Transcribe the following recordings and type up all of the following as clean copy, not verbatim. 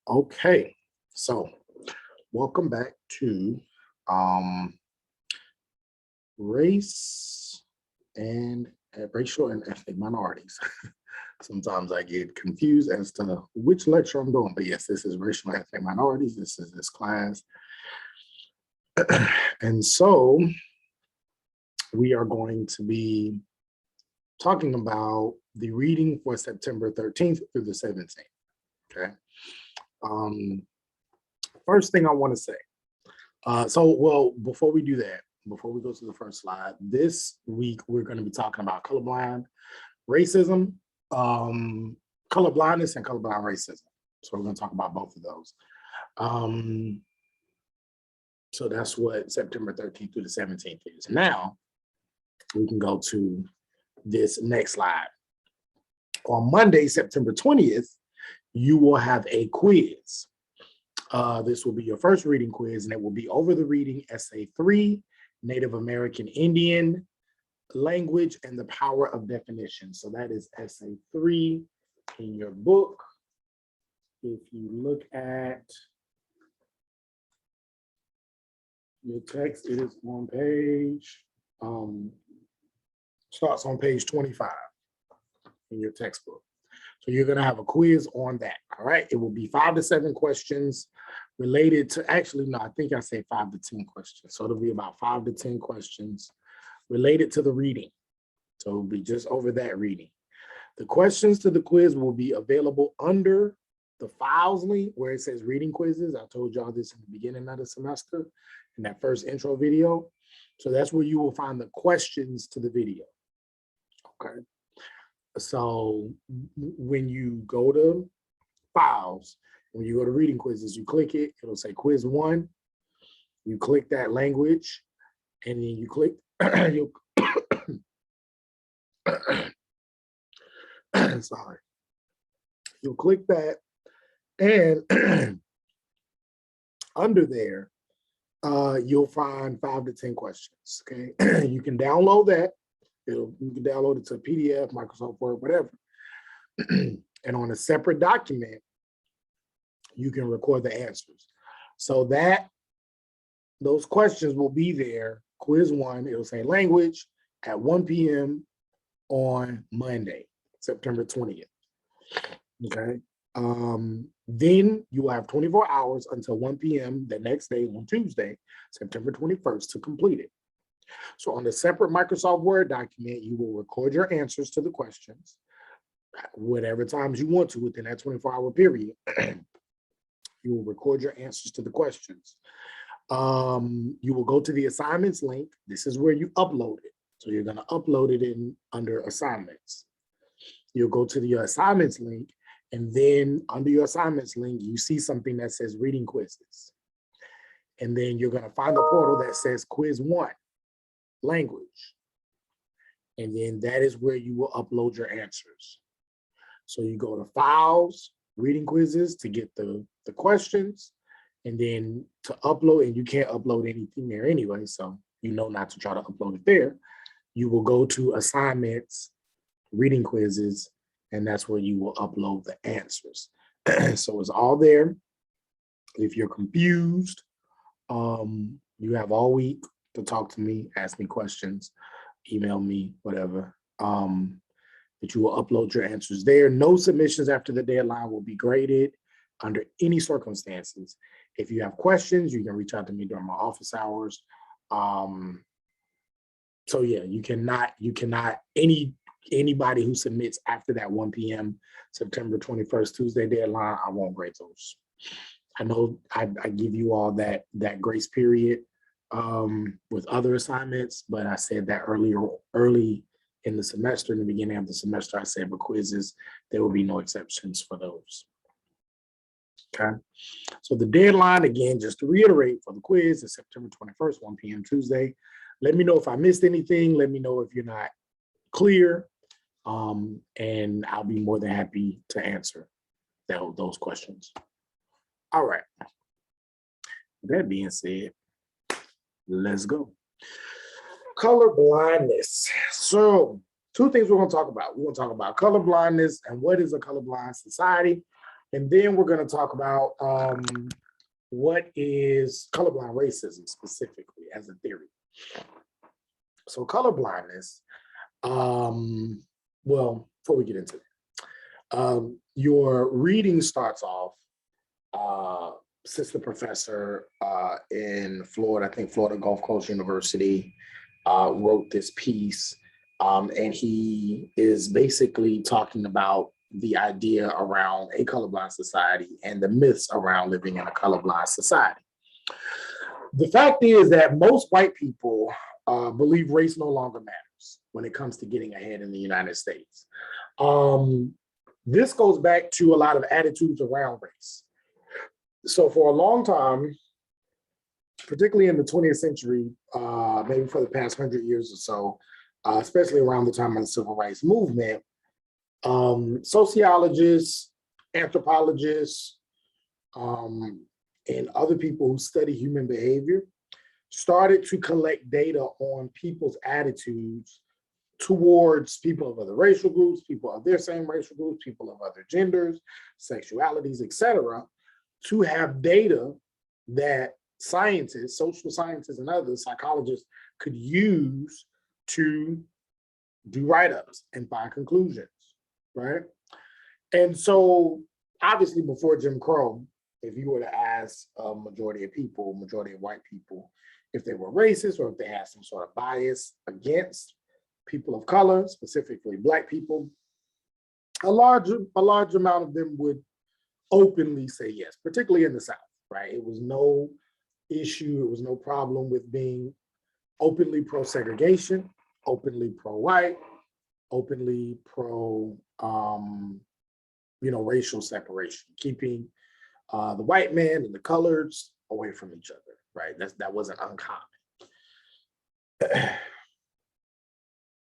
Okay, so welcome back to race and racial and ethnic minorities. Sometimes I get confused as to which lecture I'm doing, but yes, this is racial and ethnic minorities. This is this class. And so we are going to be talking about the reading for September 13th through the 17th, okay? First thing I want to say, before we do that, before we go to the first slide, this week we're going to be talking about colorblind racism, colorblindness and colorblind racism. So we're going to talk about both of those. So that's what September 13th through the 17th is. Now we can go to this next slide. On Monday, September 20th, you will have a quiz. This will be your first reading quiz, and it will be over the reading Essay 3, Native American Indian Language and the Power of Definition. So that is Essay 3 in your book. If you look at your text, it is on page, starts on page 25 in your textbook. So you're going to have a quiz on that. All right. It will be 5 to 7 questions related to, actually, no, I think I said 5 to 10 questions. So it'll be about 5 to 10 questions related to the reading. So it'll be just over that reading. The questions to the quiz will be available under the files link where it says reading quizzes. I told y'all this in the beginning of the semester in that first intro video. So that's where you will find the questions to the video. Okay. So when you go to files, when you go to reading quizzes, you click it, it'll say quiz 1. You click that language, and then you click, sorry. You'll click that, and under there, you'll find 5 to 10 questions, okay? You can download that. You can download it to PDF, Microsoft Word, whatever. And on a separate document, you can record the answers. So that those questions will be there. Quiz 1, it'll say language at 1 p.m. on Monday, September 20th. Okay. Then you will have 24 hours until 1 p.m. the next day on Tuesday, September 21st, to complete it. So on the separate Microsoft Word document, you will record your answers to the questions, whatever times you want to within that 24-hour period. You will record your answers to the questions. You will go to the assignments link. This is where you upload it. So you're going to upload it in under assignments. You'll go to your assignments link, and then under your assignments link, you see something that says reading quizzes. And then you're going to find the portal that says quiz 1. Language. And then that is where you will upload your answers. So you go to files, reading quizzes to get the questions, and then to upload, and you can't upload anything there anyway, so you know not to try to upload it there. You will go to assignments, reading quizzes, and that's where you will upload the answers. So it's all there. If you're confused, you have all week to talk to me, ask me questions, email me, whatever. But you will upload your answers there. No submissions after the deadline will be graded under any circumstances. If you have questions, you can reach out to me during my office hours. So yeah, you cannot, anybody who submits after that 1 p.m. September 21st, Tuesday deadline, I won't grade those. I know I give you all that grace period with other assignments, but I said that early in the semester, in the beginning of the semester, I said, but quizzes, there will be no exceptions for those. Okay, so the deadline, again, just to reiterate, for the quiz is September 21st, 1 p.m. Tuesday. Let me know if I missed anything. Let me know if you're not clear, and I'll be more than happy to answer those questions. All right. That being said, let's go. Color blindness. So 2 things we're going to talk about. We're going to talk about color blindness and what is a colorblind society. And then we're going to talk about what is colorblind racism specifically as a theory. So colorblindness, well, before we get into that, your reading starts off, assistant professor in Florida, I think Florida Gulf Coast University, wrote this piece, and he is basically talking about the idea around a colorblind society and the myths around living in a colorblind society. The fact is that most white people believe race no longer matters when it comes to getting ahead in the United States. This goes back to a lot of attitudes around race. So for a long time, particularly in the 20th century, maybe for the past 100 years or so, especially around the time of the Civil Rights Movement, sociologists, anthropologists, and other people who study human behavior started to collect data on people's attitudes towards people of other racial groups, people of their same racial groups, people of other genders, sexualities, etc., to have data that scientists, social scientists, and other psychologists could use to do write-ups and find conclusions, right? And so obviously before Jim Crow, if you were to ask a majority of people, majority of white people, if they were racist or if they had some sort of bias against people of color, specifically Black people, a large amount of them would openly say yes, particularly in the South, right? It was no issue, it was no problem with being openly pro-segregation, openly pro-white, openly pro, racial separation, keeping the white man and the coloreds away from each other, right? That wasn't uncommon.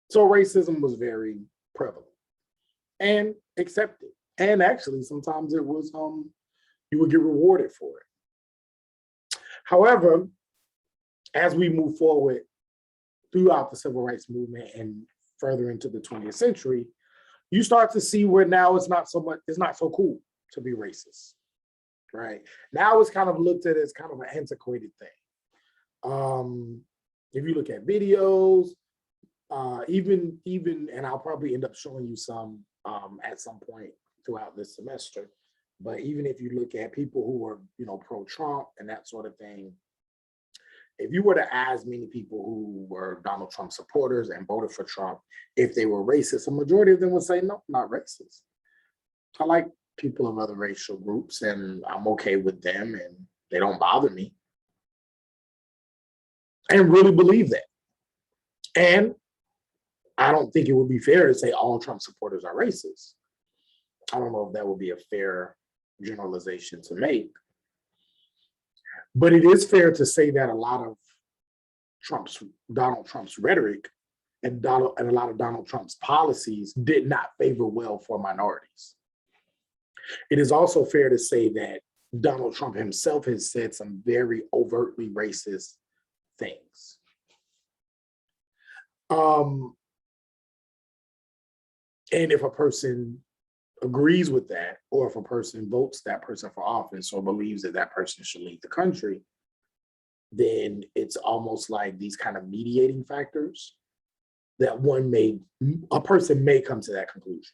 So racism was very prevalent and accepted. And actually, sometimes it was, you would get rewarded for it. However, as we move forward throughout the Civil Rights Movement and further into the 20th century, you start to see where now it's not so cool to be racist, right? Now it's kind of looked at as kind of an antiquated thing. If you look at videos, even, and I'll probably end up showing you some at some point throughout this semester, but even if you look at people who are, pro-Trump and that sort of thing, if you were to ask many people who were Donald Trump supporters and voted for Trump, if they were racist, a majority of them would say, no, not racist. I like people of other racial groups and I'm okay with them and they don't bother me. And really believe that. And I don't think it would be fair to say all Trump supporters are racist. I don't know if that would be a fair generalization to make. But it is fair to say that a lot of Donald Trump's rhetoric and a lot of Donald Trump's policies did not favor well for minorities. It is also fair to say that Donald Trump himself has said some very overtly racist things. And if a person agrees with that, or if a person votes that person for office or believes that that person should lead the country, then it's almost like these kind of mediating factors that a person may come to that conclusion.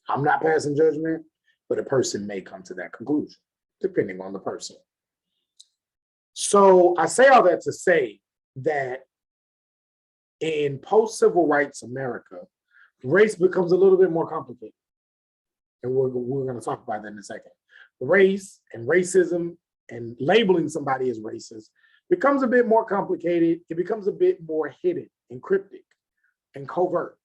I'm not passing judgment, but a person may come to that conclusion, depending on the person. So I say all that to say that in post-civil rights America, race becomes a little bit more complicated. And we're going to talk about that in a second. Race and racism and labeling somebody as racist becomes a bit more complicated. It becomes a bit more hidden and cryptic and covert.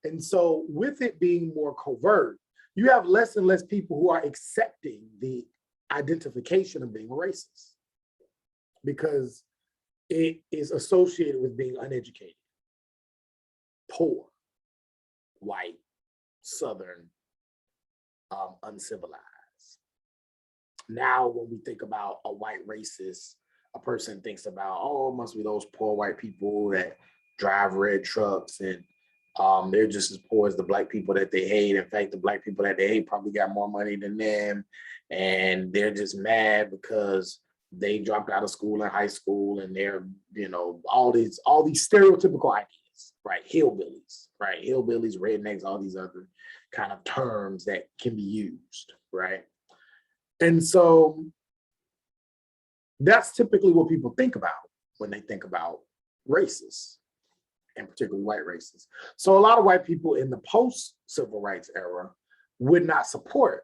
And so with it being more covert, you have less and less people who are accepting the identification of being a racist because it is associated with being uneducated, poor, white, Southern, uncivilized. Now, when we think about a white racist, a person thinks about, oh, it must be those poor white people that drive red trucks and They're just as poor as the black people that they hate. In fact, the black people that they hate probably got more money than them. And they're just mad because they dropped out of school in high school, and they're, all these stereotypical ideas, right? Hillbillies, right? Hillbillies, rednecks, all these other kind of terms that can be used, right? And so that's typically what people think about when they think about racists, and particularly white racists. So a lot of white people in the post-civil rights era would not support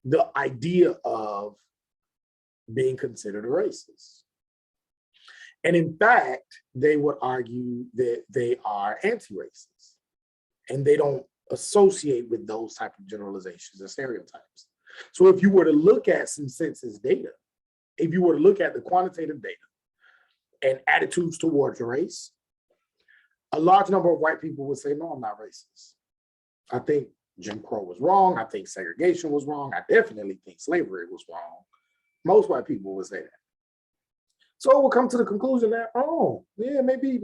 the idea of being considered a racist. And in fact, they would argue that they are anti-racist and they don't associate with those type of generalizations and stereotypes. So if you were to look at some census data, if you were to look at the quantitative data and attitudes towards race, a large number of white people would say, no, I'm not racist. I think Jim Crow was wrong. I think segregation was wrong. I definitely think slavery was wrong. Most white people would say that. So we'll come to the conclusion that, oh, yeah, maybe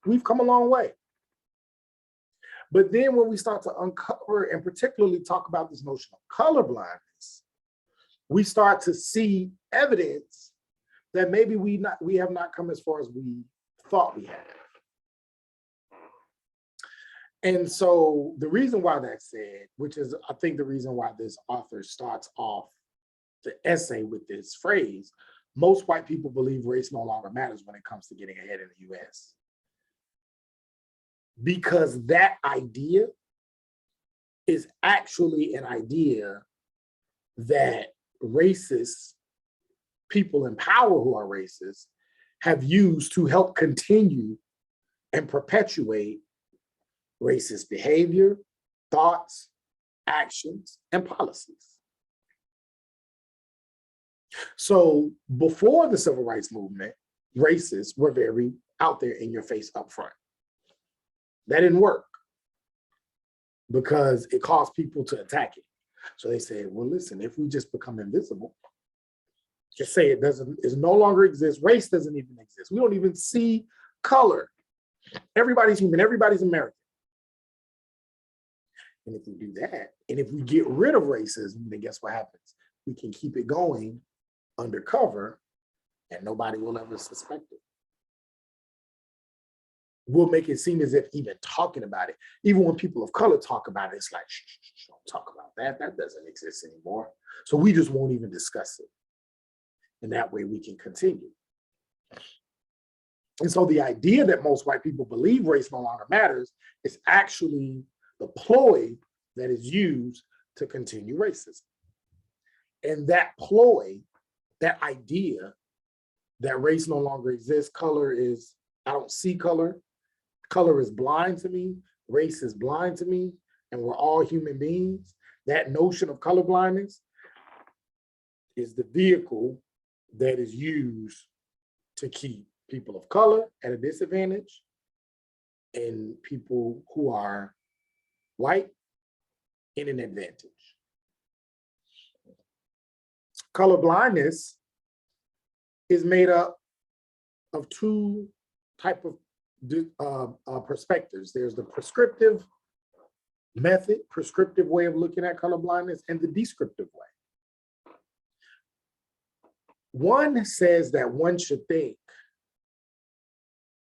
we've come a long way. But then when we start to uncover and particularly talk about this notion of colorblindness, we start to see evidence that maybe we have not come as far as we thought we had. And so the reason why that's said, which is, I think, the reason why this author starts off the essay with this phrase, most white people believe race no longer matters when it comes to getting ahead in the US. Because that idea is actually an idea that racist people in power who are racist have used to help continue and perpetuate racist behavior, thoughts, actions, and policies. So before the civil rights movement, racists were very out there in your face up front. That didn't work because it caused people to attack it. So they said, well, listen, if we just become invisible, just say it no longer exists, race doesn't even exist. We don't even see color. Everybody's human, everybody's American. And if we do that, and if we get rid of racism, then guess what happens? We can keep it going undercover and nobody will ever suspect it. We'll make it seem as if even talking about it, even when people of color talk about it, it's like, shh, don't talk about that. That doesn't exist anymore. So we just won't even discuss it. And that way we can continue. And so the idea that most white people believe race no longer matters is actually the ploy that is used to continue racism. And that ploy, that idea that race no longer exists, color is, I don't see color, color is blind to me, race is blind to me, and we're all human beings. That notion of colorblindness is the vehicle that is used to keep people of color at a disadvantage and people who are white in an advantage. Colorblindness is made up of two types of perspectives. There's the prescriptive method, prescriptive way of looking at colorblindness, and the descriptive way. One says that one should think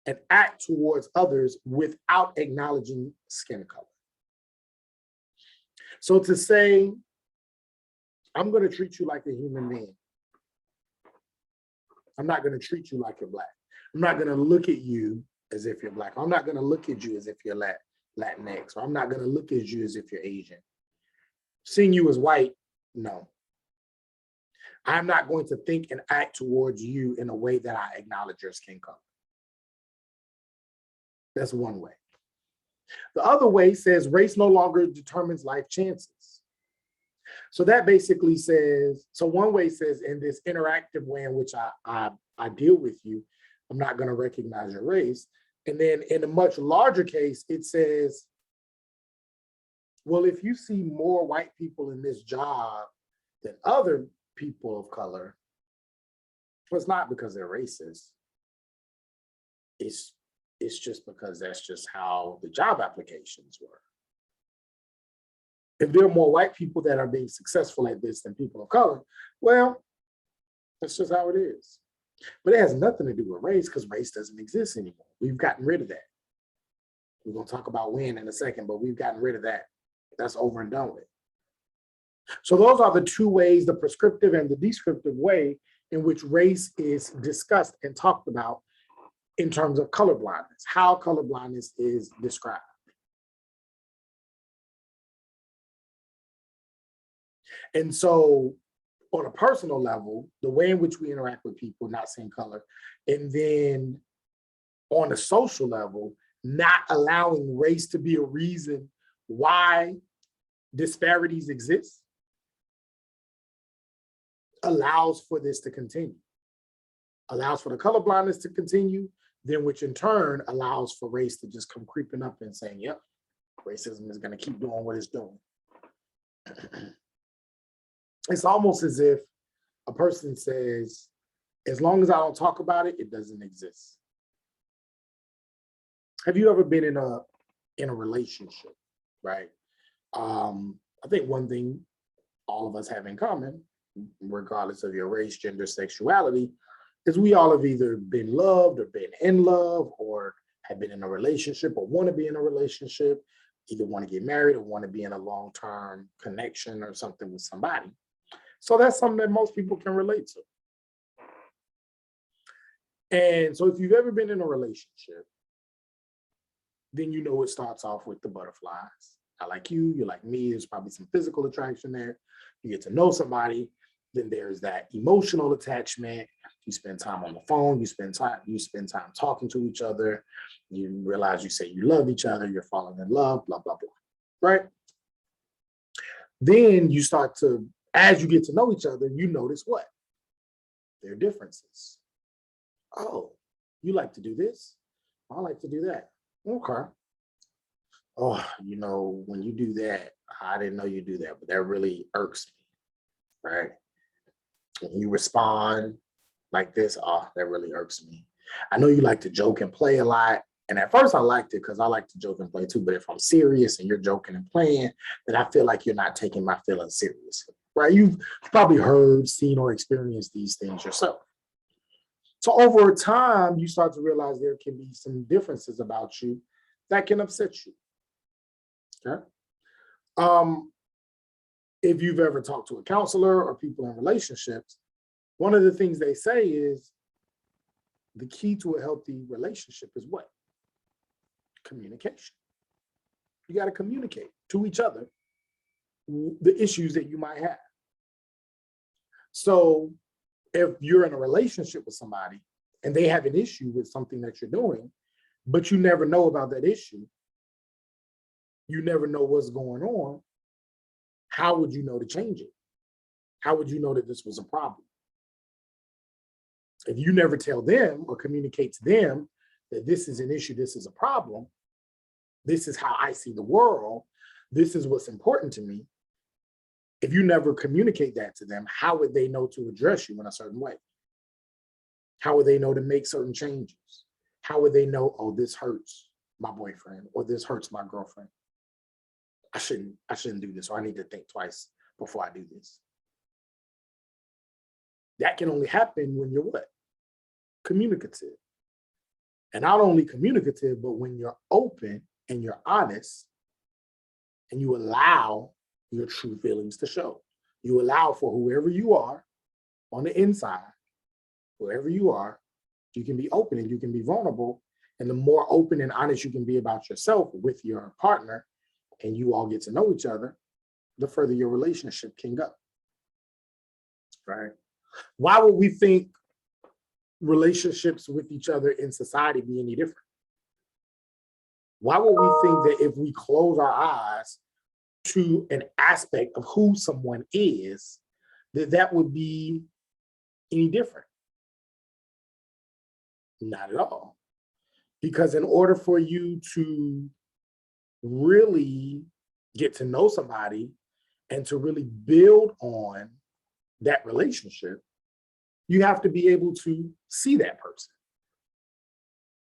and act towards others without acknowledging skin color. So to say, I'm going to treat you like a human being. I'm not going to treat you like you're black. I'm not going to look at you as if you're black. I'm not going to look at you as if you're Latinx, or I'm not going to look at you as if you're Asian. Seeing you as white, no. I'm not going to think and act towards you in a way that I acknowledge your skin color. That's one way. The other way says race no longer determines life chances. So that basically says, so one way says in this interactive way in which I deal with you, I'm not going to recognize your race. And then in a much larger case, it says, well, if you see more white people in this job than other people of color, well, it's not because they're racist. It's It's just because that's just how the job applications were. If there are more white people that are being successful at this than people of color, well, that's just how it is. But it has nothing to do with race, because race doesn't exist anymore. We've gotten rid of that. We're going to talk about when in a second, but we've gotten rid of that. That's over and done with. So those are the two ways, the prescriptive and the descriptive way in which race is discussed and talked about in terms of colorblindness, how colorblindness is described. And so on a personal level, the way in which we interact with people not seeing color, and then on a social level, not allowing race to be a reason why disparities exist, allows for this to continue, allows for the colorblindness to continue, then which in turn allows for race to just come creeping up and saying, yep, racism is going to keep doing what it's doing. It's almost as if a person says, as long as I don't talk about it, it doesn't exist. Have you ever been in a relationship, right? I think one thing all of us have in common, regardless of your race, gender, sexuality, is we all have either been loved or been in love or have been in a relationship or want to be in a relationship, either want to get married or want to be in a long-term connection or something with somebody. So that's something that most people can relate to. And so if you've ever been in a relationship, then you know it starts off with the butterflies. I like you, you like me, there's probably some physical attraction there. You get to know somebody, then there's that emotional attachment. You spend time on the phone, you spend time talking to each other, you realize you say you love each other, you're falling in love, blah, blah, blah, right? Then you start to, as you get to know each other, you notice what? There are differences. Oh, you like to do this? I like to do that. Okay. Oh, you know, when you do that, I didn't know you do that, but that really irks me, right? When you respond like this, oh, that really irks me. I know you like to joke and play a lot. And at first I liked it because I like to joke and play too, but if I'm serious and you're joking and playing, then I feel like you're not taking my feelings seriously, right? You've probably heard, seen, or experienced these things yourself. So over time, you start to realize there can be some differences about you that can upset you, okay? If you've ever talked to a counselor or people in relationships, one of the things they say is the key to a healthy relationship is what? Communication. You got to communicate to each other the issues that you might have. So if you're in a relationship with somebody and they have an issue with something that you're doing, but you never know about that issue, you never know what's going on, how would you know to change it? How would you know that this was a problem? If you never tell them or communicate to them that this is an issue, this is a problem, this is how I see the world, this is what's important to me. If you never communicate that to them, how would they know to address you in a certain way? How would they know to make certain changes? How would they know, oh, this hurts my boyfriend or this hurts my girlfriend? I shouldn't do this, or I need to think twice before I do this. That can only happen when you're what? Communicative. And not only communicative, but when you're open and you're honest and you allow your true feelings to show. You allow for whoever you are on the inside, whoever you are, you can be open and you can be vulnerable. And the more open and honest you can be about yourself with your partner and you all get to know each other, the further your relationship can go, right? Why would we think relationships with each other in society be any different? Why would we think that if we close our eyes to an aspect of who someone is, that would be any different? Not at all. Because in order for you to really get to know somebody and to really build on that relationship, you have to be able to see that person,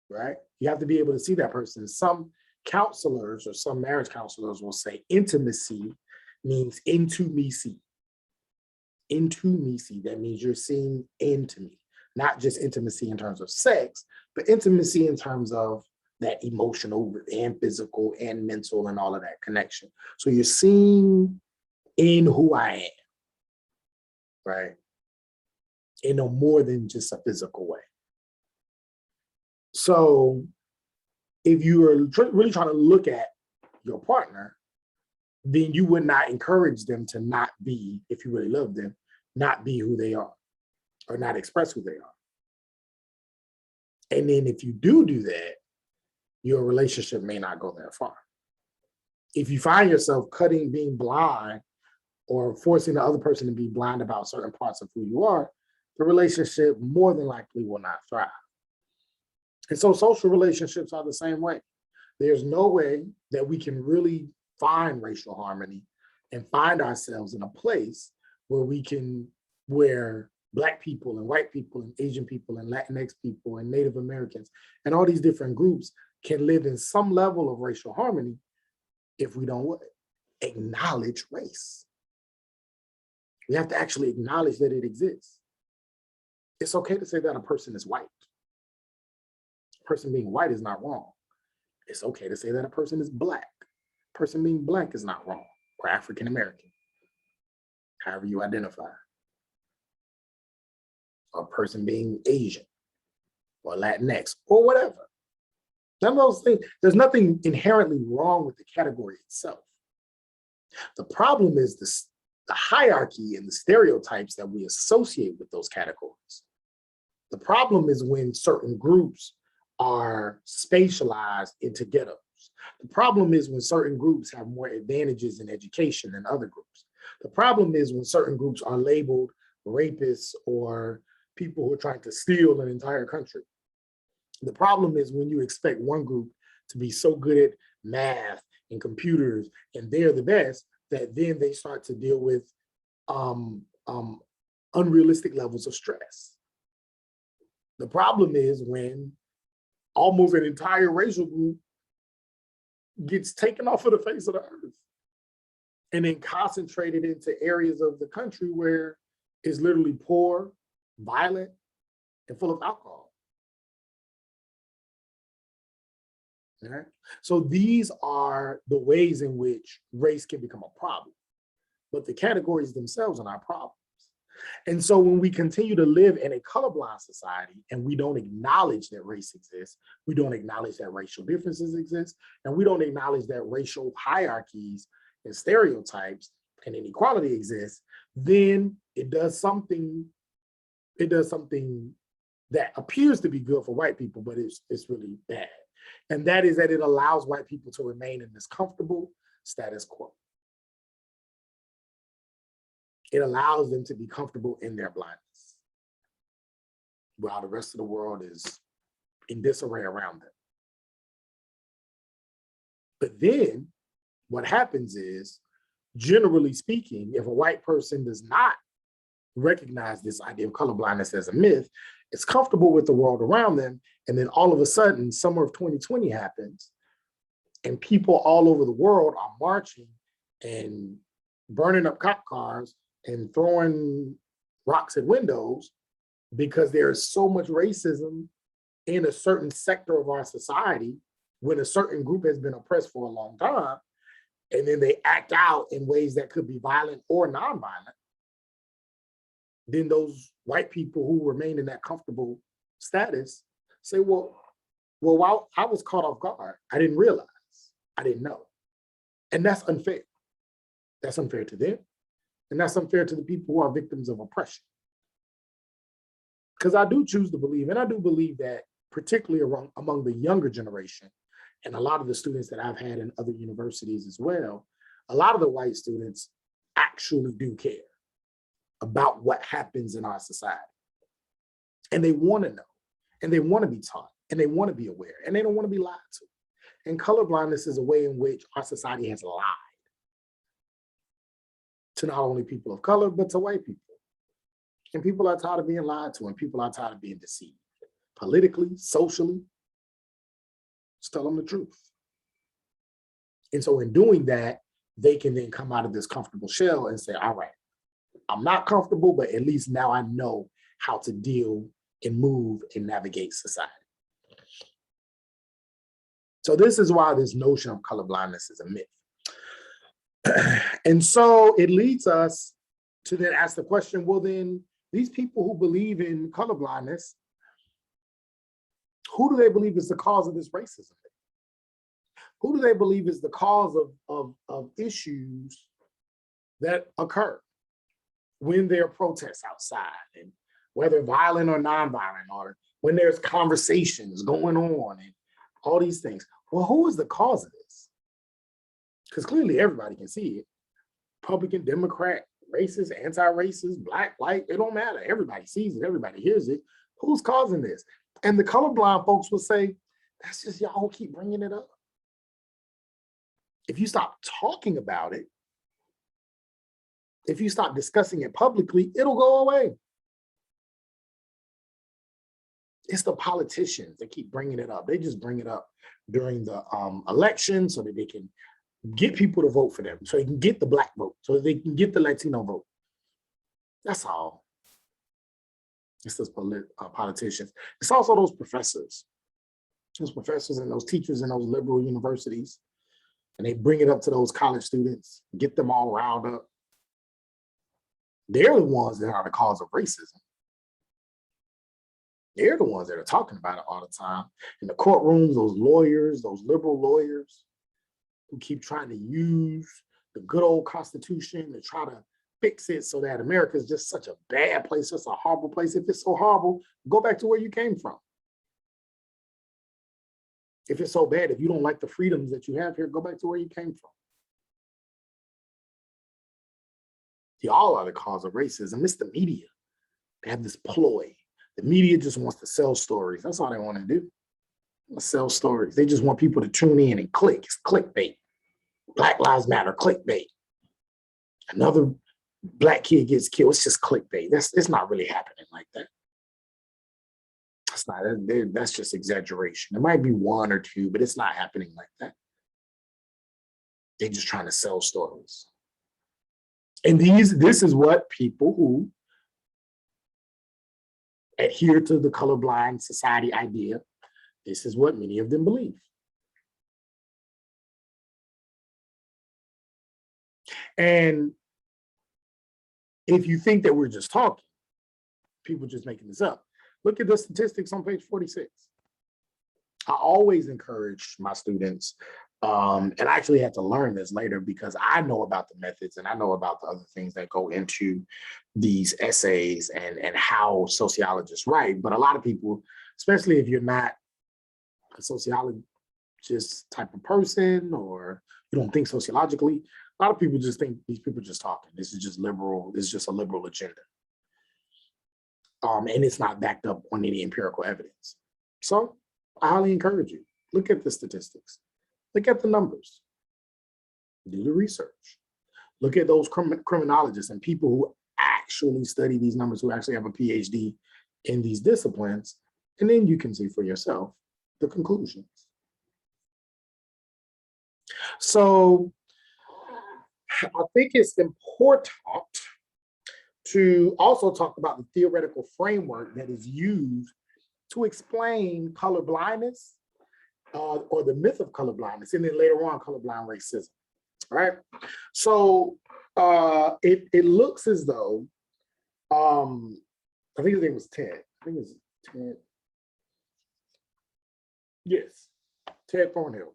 right? You have to be able to see that person. Some counselors or some marriage counselors will say intimacy means into me see. Into me see. That means you're seeing into me, not just intimacy in terms of sex, but intimacy in terms of that emotional and physical and mental and all of that connection. So you're seeing in who I am, right? In a more than just a physical way. So if you are really trying to look at your partner, then you would not encourage them to not be, if you really love them, not be who they are or not express who they are. And then if you do that, your relationship may not go that far. If you find yourself being blind or forcing the other person to be blind about certain parts of who you are, the relationship more than likely will not thrive. And so social relationships are the same way. There's no way that we can really find racial harmony and find ourselves in a place where Black people and white people and Asian people and Latinx people and Native Americans and all these different groups can live in some level of racial harmony if we don't acknowledge race. We have to actually acknowledge that it exists. It's okay to say that a person is white. A person being white is not wrong. It's okay to say that a person is Black. A person being Black is not wrong, or African American, however you identify. Or a person being Asian, or Latinx, or whatever. None of those things, there's nothing inherently wrong with the category itself. The problem is the hierarchy and the stereotypes that we associate with those categories. The problem is when certain groups are spatialized into ghettos. The problem is when certain groups have more advantages in education than other groups. The problem is when certain groups are labeled rapists or people who are trying to steal an entire country. The problem is when you expect one group to be so good at math and computers and they're the best, that then they start to deal with unrealistic levels of stress. The problem is when almost an entire racial group gets taken off of the face of the earth and then concentrated into areas of the country where it's literally poor, violent, and full of alcohol. All right? So these are the ways in which race can become a problem, but the categories themselves are not problems. And so when we continue to live in a colorblind society and we don't acknowledge that race exists, we don't acknowledge that racial differences exist, and we don't acknowledge that racial hierarchies and stereotypes and inequality exists, then it does something that appears to be good for white people, but it's really bad. And that is that it allows white people to remain in this comfortable status quo. It allows them to be comfortable in their blindness, while the rest of the world is in disarray around them. But then what happens is, generally speaking, if a white person does not recognize this idea of colorblindness as a myth, it's comfortable with the world around them, and then all of a sudden, summer of 2020 happens, and people all over the world are marching and burning up cop cars and throwing rocks at windows because there is so much racism in a certain sector of our society when a certain group has been oppressed for a long time, and then they act out in ways that could be violent or nonviolent. Then those white people who remain in that comfortable status say, well, I was caught off guard. I didn't realize, I didn't know. And that's unfair. That's unfair to them. And that's unfair to the people who are victims of oppression. Because I do choose to believe, and I do believe that particularly among the younger generation, and a lot of the students that I've had in other universities as well, a lot of the white students actually do care about what happens in our society. And they want to know, and they want to be taught, and they want to be aware, and they don't want to be lied to. And colorblindness is a way in which our society has lied to not only people of color, but to white people. And people are tired of being lied to, and people are tired of being deceived, politically, socially. Just tell them the truth. And so in doing that, they can then come out of this comfortable shell and say, all right, I'm not comfortable, but at least now I know how to deal and move and navigate society. So this is why this notion of colorblindness is a myth. And so it leads us to then ask the question, well, then these people who believe in colorblindness, who do they believe is the cause of this racism? Who do they believe is the cause of issues that occur when there are protests outside, and whether violent or nonviolent, or when there's conversations going on and all these things? Well, who is the cause of this? Because clearly everybody can see it. Republican, Democrat, racist, anti-racist, black, white, it don't matter. Everybody sees it, everybody hears it. Who's causing this? And the colorblind folks will say, that's just y'all who keep bringing it up. If you stop talking about it, if you stop discussing it publicly, it'll go away. It's the politicians that keep bringing it up. They just bring it up during the election so that they can get people to vote for them, so they can get the black vote, so they can get the Latino vote. That's all. It's those politicians. It's also those professors and those teachers in those liberal universities. And they bring it up to those college students, get them all riled up. They're the ones that are the cause of racism. They're the ones that are talking about it all the time. In the courtrooms, those lawyers, those liberal lawyers who keep trying to use the good old Constitution to try to fix it so that America is just such a bad place, just a horrible place. If it's so horrible, go back to where you came from. If it's so bad, if you don't like the freedoms that you have here, go back to where you came from. Y'all are the cause of racism. It's the media. They have this ploy. The media just wants to sell stories. That's all they want to do. Sell stories. They just want people to tune in and click. It's clickbait. Black Lives Matter, clickbait. Another black kid gets killed. It's just clickbait. It's not really happening like that. That's just exaggeration. There might be one or two, but it's not happening like that. They're just trying to sell stories. And this is what people who adhere to the colorblind society idea, this is what many of them believe. And if you think that we're just talking, people just making this up, look at the statistics on page 46. I always encourage my students, and I actually had to learn this later because I know about the methods and I know about the other things that go into these essays and how sociologists write. But a lot of people, especially if you're not a sociologist type of person or you don't think sociologically, a lot of people just think these people are just talking. This is just liberal. This is just a liberal agenda. And it's not backed up on any empirical evidence. So I highly encourage you, look at the statistics, look at the numbers, do the research, look at those criminologists and people who actually study these numbers, who actually have a PhD in these disciplines, and then you can see for yourself the conclusions. So I think it's important to also talk about the theoretical framework that is used to explain color blindness or the myth of color blindness, and then later on colorblind racism, right? So it looks as though, I think his name was Ted. I think it's Ted. Yes, Ted Thornhill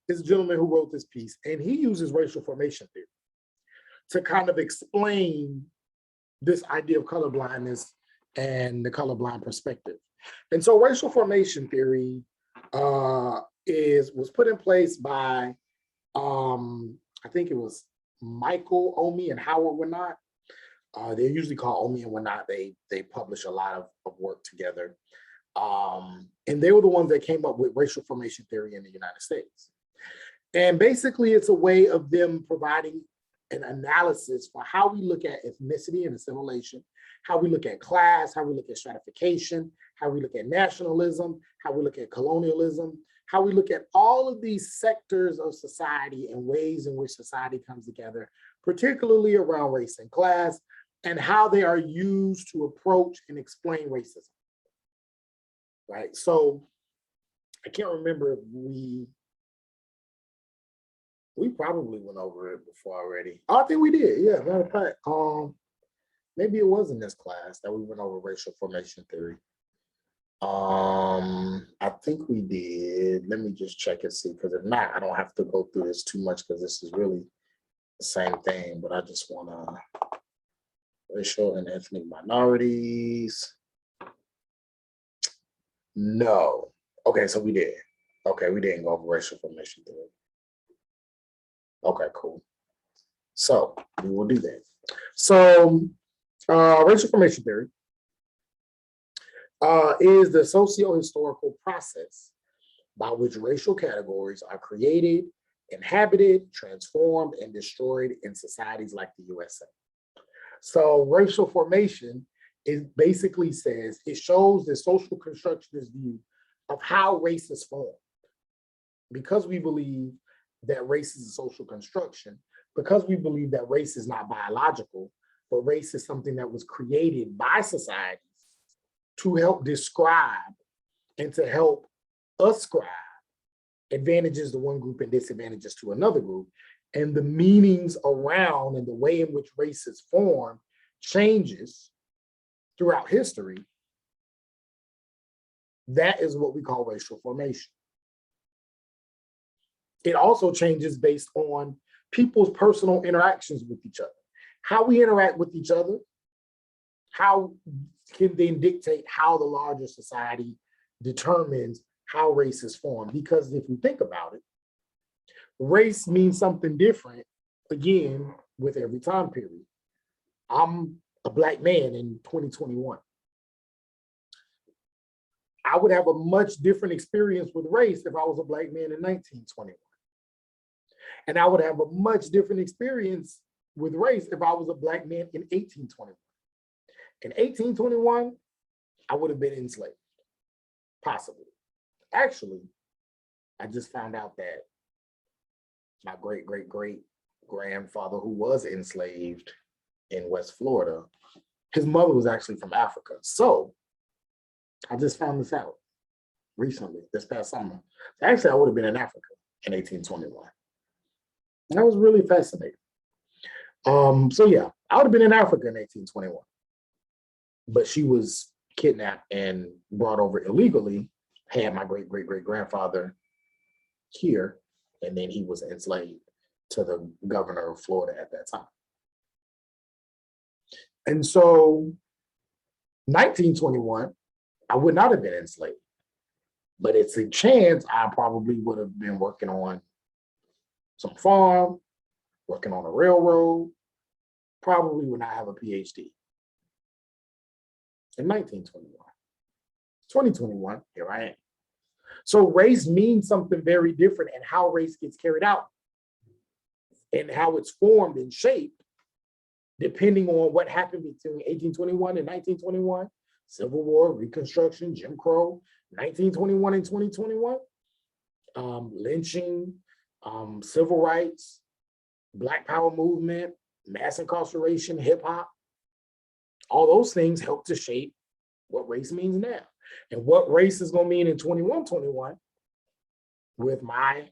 is a gentleman who wrote this piece, and he uses racial formation theory to kind of explain this idea of colorblindness and the colorblind perspective. And so racial formation theory was put in place by, I think it was Michael Omi and Howard Winott. They're usually called Omi and Winott. They publish a lot of work together. And they were the ones that came up with racial formation theory in the United States. And basically it's a way of them providing an analysis for how we look at ethnicity and assimilation, how we look at class, how we look at stratification, how we look at nationalism, how we look at colonialism, how we look at all of these sectors of society and ways in which society comes together, particularly around race and class, and how they are used to approach and explain racism, right? So I can't remember if we probably went over it before already. Oh, I think we did, yeah, matter of fact. Maybe it was in this class that we went over racial formation theory. I think we did. Let me just check and see, because if not, I don't have to go through this too much because this is really the same thing, but I just want to racial and ethnic minorities. No. Okay, so we did. Okay, we didn't go over racial formation theory. Okay, cool. So we will do that. So racial formation theory is the socio-historical process by which racial categories are created, inhabited, transformed, and destroyed in societies like the USA. So racial formation basically says, it shows the social constructionist view of how race is formed. Because we believe that race is a social construction, because we believe that race is not biological, but race is something that was created by societies to help describe and to help ascribe advantages to one group and disadvantages to another group. And the meanings around and the way in which race is formed changes throughout history. That is what we call racial formation. It also changes based on people's personal interactions with each other. How we interact with each other, how can then dictate how the larger society determines how race is formed. Because if you think about it, race means something different, again, with every time period. I'm a Black man in 2021. I would have a much different experience with race if I was a Black man in 1921. And I would have a much different experience with race if I was a Black man in 1821. In 1821, I would have been enslaved, possibly. Actually, I just found out that my great-great-great-grandfather, who was enslaved in West Florida, his mother was actually from Africa. So I just found this out recently, this past summer. Actually, I would have been in Africa in 1821. That was really fascinating. So yeah, I would have been in Africa in 1821. But she was kidnapped and brought over illegally, had my great-great-great-grandfather here, and then he was enslaved to the governor of Florida at that time. And so 1921, I would not have been enslaved, but it's a chance I probably would have been working on some farm, working on a railroad, probably would not have a Ph.D. in 1921. 2021, here I am. So race means something very different, and how race gets carried out and how it's formed and shaped, depending on what happened between 1821 and 1921, Civil War, Reconstruction, Jim Crow, 1921 and 2021, lynching, civil rights, Black Power movement, mass incarceration, hip hop. All those things help to shape what race means now. And what race is going to mean in 21 with my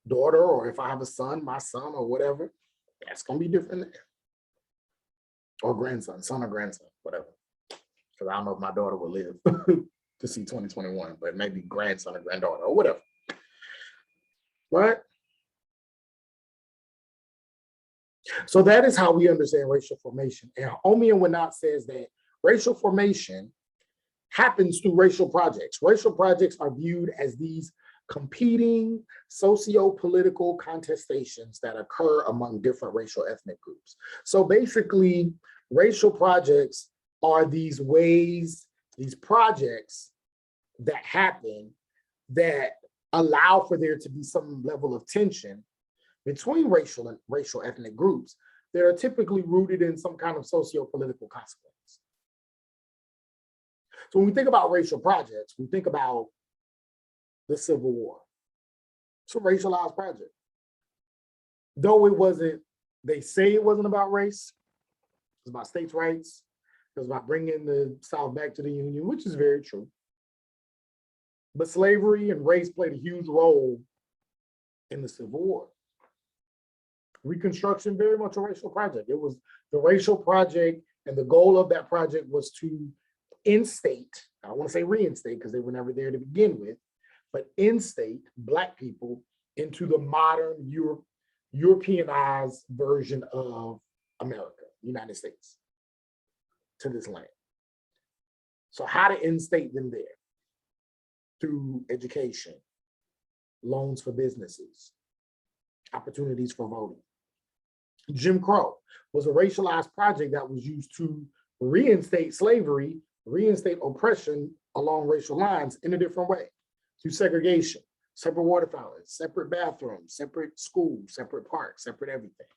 daughter, or if I have a son, my son, or whatever, that's going to be different there. Or grandson, son or grandson, whatever. Because I don't know if my daughter will live to see 2021, but maybe grandson or granddaughter or whatever. Right? So that is how we understand racial formation. And Omi and Winat says that racial formation happens through racial projects. Racial projects are viewed as these competing socio-political contestations that occur among different racial ethnic groups. So basically, racial projects are these ways, these projects that happen that allow for there to be some level of tension between racial and racial ethnic groups that are typically rooted in some kind of socio-political consequence. So when we think about racial projects, we think about the Civil War. It's a racialized project. Though it wasn't, they say it wasn't about race, it was about states' rights, it was about bringing the South back to the Union, which is very true. But slavery and race played a huge role in the Civil War. Reconstruction, very much a racial project. It was the racial project, and the goal of that project was to instate, I don't want to say reinstate because they were never there to begin with, but instate Black people into the modern Europeanized version of America, United States, to this land. So how to instate them there? Through education, loans for businesses, opportunities for voting. Jim Crow was a racialized project that was used to reinstate slavery, reinstate oppression along racial lines in a different way, through segregation, separate water fountains, separate bathrooms, separate schools, separate parks, separate everything.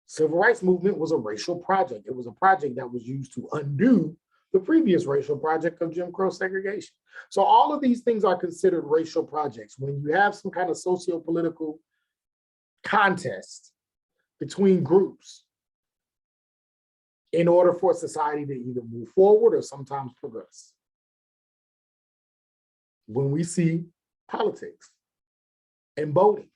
Civil rights movement was a racial project. It was a project that was used to undo the previous racial project of Jim Crow segregation. So all of these things are considered racial projects. When you have some kind of socio-political contest between groups in order for society to either move forward or sometimes progress. When we see politics and voting,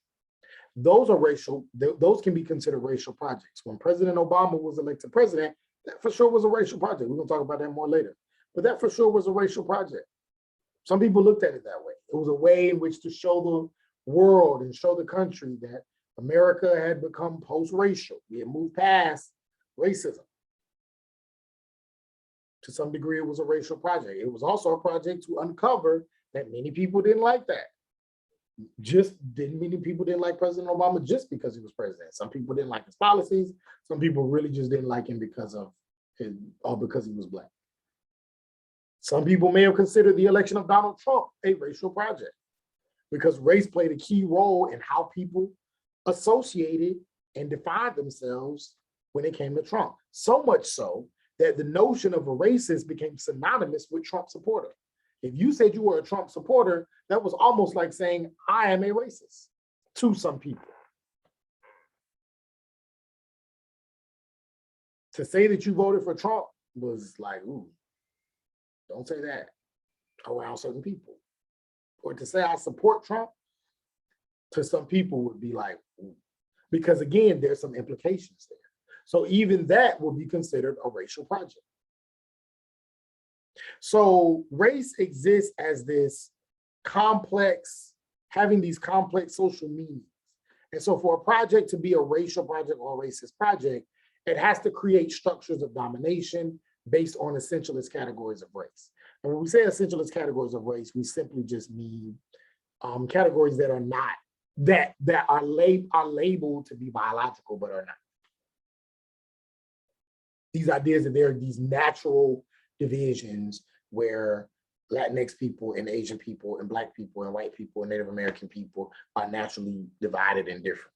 those are racial, those can be considered racial projects. When President Obama was elected president, that for sure was a racial project. We're gonna talk about that more later, but that for sure was a racial project. Some people looked at it that way. It was a way in which to show the world and show the country that America had become post-racial. We had moved past racism. To some degree, it was a racial project. It was also a project to uncover that many people didn't like that. Many people didn't like President Obama just because he was president. Some people didn't like his policies. Some people really just didn't like him because he was Black. Some people may have considered the election of Donald Trump a racial project because race played a key role in how people associated and defined themselves when it came to Trump. So much so that the notion of a racist became synonymous with Trump supporter. If you said you were a Trump supporter, that was almost like saying, I am a racist to some people. To say that you voted for Trump was like, ooh, don't say that around certain people. Or to say I support Trump to some people would be like, ooh. Because again, there's some implications there. So even that will be considered a racial project. So race exists as this complex, having these complex social meanings. And so for a project to be a racial project or a racist project, it has to create structures of domination based on essentialist categories of race. And when we say essentialist categories of race, we simply just mean categories that are not, that are labeled to be biological, but are not. These ideas that there are these natural divisions where Latinx people and Asian people and Black people and white people and Native American people are naturally divided and different.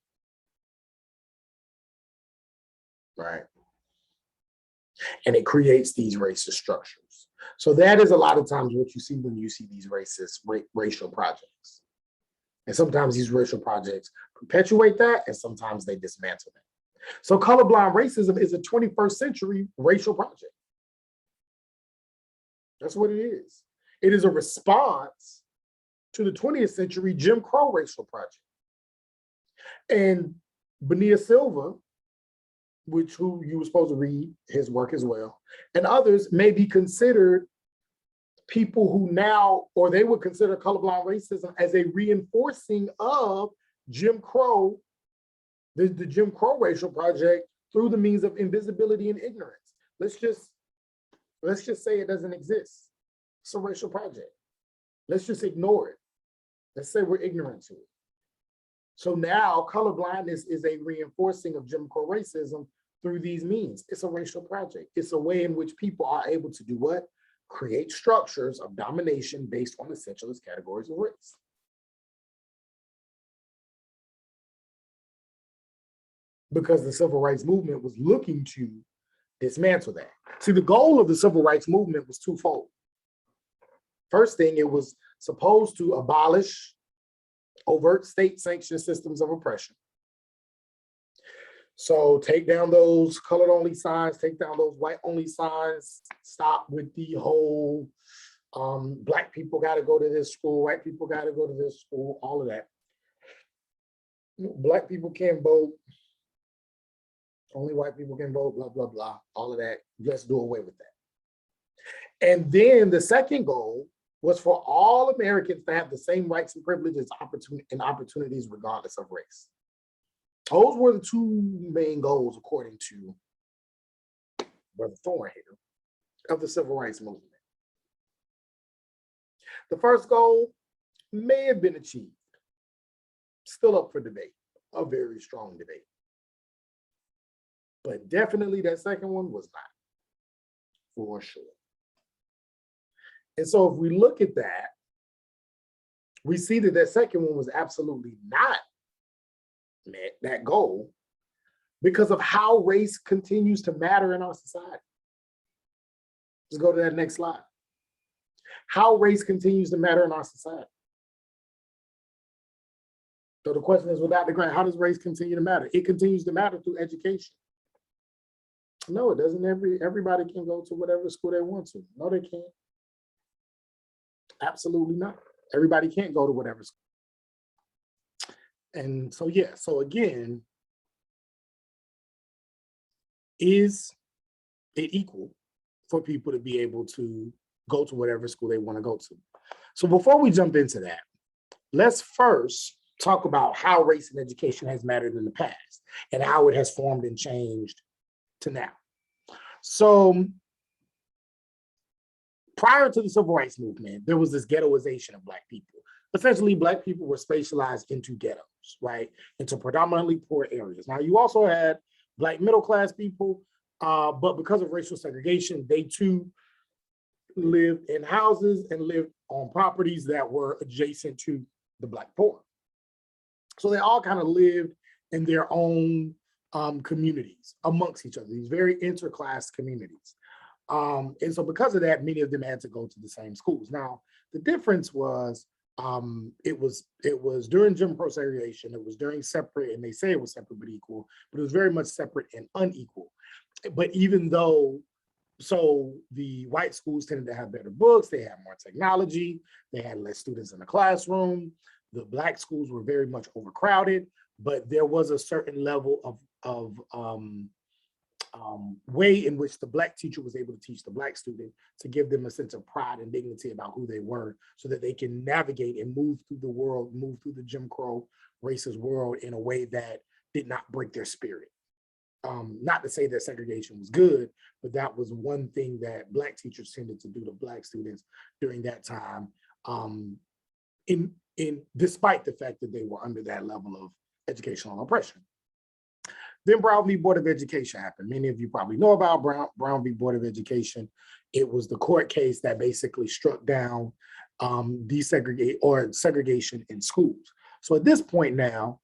Right? And it creates these racist structures. So that is a lot of times what you see when you see these racist racial projects. And sometimes these racial projects perpetuate that, and sometimes they dismantle that. So colorblind racism is a 21st century racial project. That's what it is. It is a response to the 20th century Jim Crow racial project. And Bonilla Silva, who you were supposed to read his work as well, and others may be considered people who now, or they would consider colorblind racism as a reinforcing of Jim Crow, the Jim Crow racial project through the means of invisibility and ignorance. Let's just say it doesn't exist. It's a racial project. Let's just ignore it. Let's say we're ignorant to it. So now colorblindness is a reinforcing of Jim Crow racism through these means. It's a racial project. It's a way in which people are able to do what? Create structures of domination based on essentialist categories of race. Because the civil rights movement was looking to dismantle that. See, the goal of the civil rights movement was twofold. First thing, it was supposed to abolish overt state-sanctioned systems of oppression. So take down those colored-only signs, take down those white-only signs, stop with the whole Black people got to go to this school, white people got to go to this school, all of that. Black people can't vote, only white people can vote, blah, blah, blah, all of that. Let's do away with that. And then the second goal was for all Americans to have the same rights and privileges and opportunities regardless of race. Those were the two main goals, according to Brother Thorne here, of the civil rights movement. The first goal may have been achieved, still up for debate, a very strong debate. But definitely that second one was not, for sure. And so if we look at that, we see that that second one was absolutely not met, that goal, because of how race continues to matter in our society. Let's go to that next slide. How race continues to matter in our society. So the question is, without the grant, how does race continue to matter? It continues to matter through education. No, it doesn't. Everybody can go to whatever school they want to. No, they can't. Absolutely not. Everybody can't go to whatever school. And so, yeah, so again, is it equal for people to be able to go to whatever school they want to go to? So before we jump into that, let's first talk about how race and education has mattered in the past and how it has formed and changed to now. So prior to the civil rights movement, there was this ghettoization of Black people. Essentially, Black people were spatialized into ghettos, right? Into predominantly poor areas. Now, you also had Black middle-class people, but because of racial segregation, they too lived in houses and lived on properties that were adjacent to the Black poor. So they all kind of lived in their own communities amongst each other, these very interclass communities. And so because of that, many of them had to go to the same schools. Now, the difference was, it was during Jim Crow segregation, it was during separate, and they say it was separate but equal, but it was very much separate and unequal. But even though, so the white schools tended to have better books, they had more technology, they had less students in the classroom, the Black schools were very much overcrowded, but there was a certain level of way in which the Black teacher was able to teach the Black student to give them a sense of pride and dignity about who they were so that they can navigate and move through the world, move through the Jim Crow racist world in a way that did not break their spirit. Not to say that segregation was good, but that was one thing that Black teachers tended to do to Black students during that time, despite the fact that they were under that level of educational oppression. Then Brown v. Board of Education happened. Many of you probably know about Brown v. Board of Education. It was the court case that basically struck down segregation in schools. So at this point now,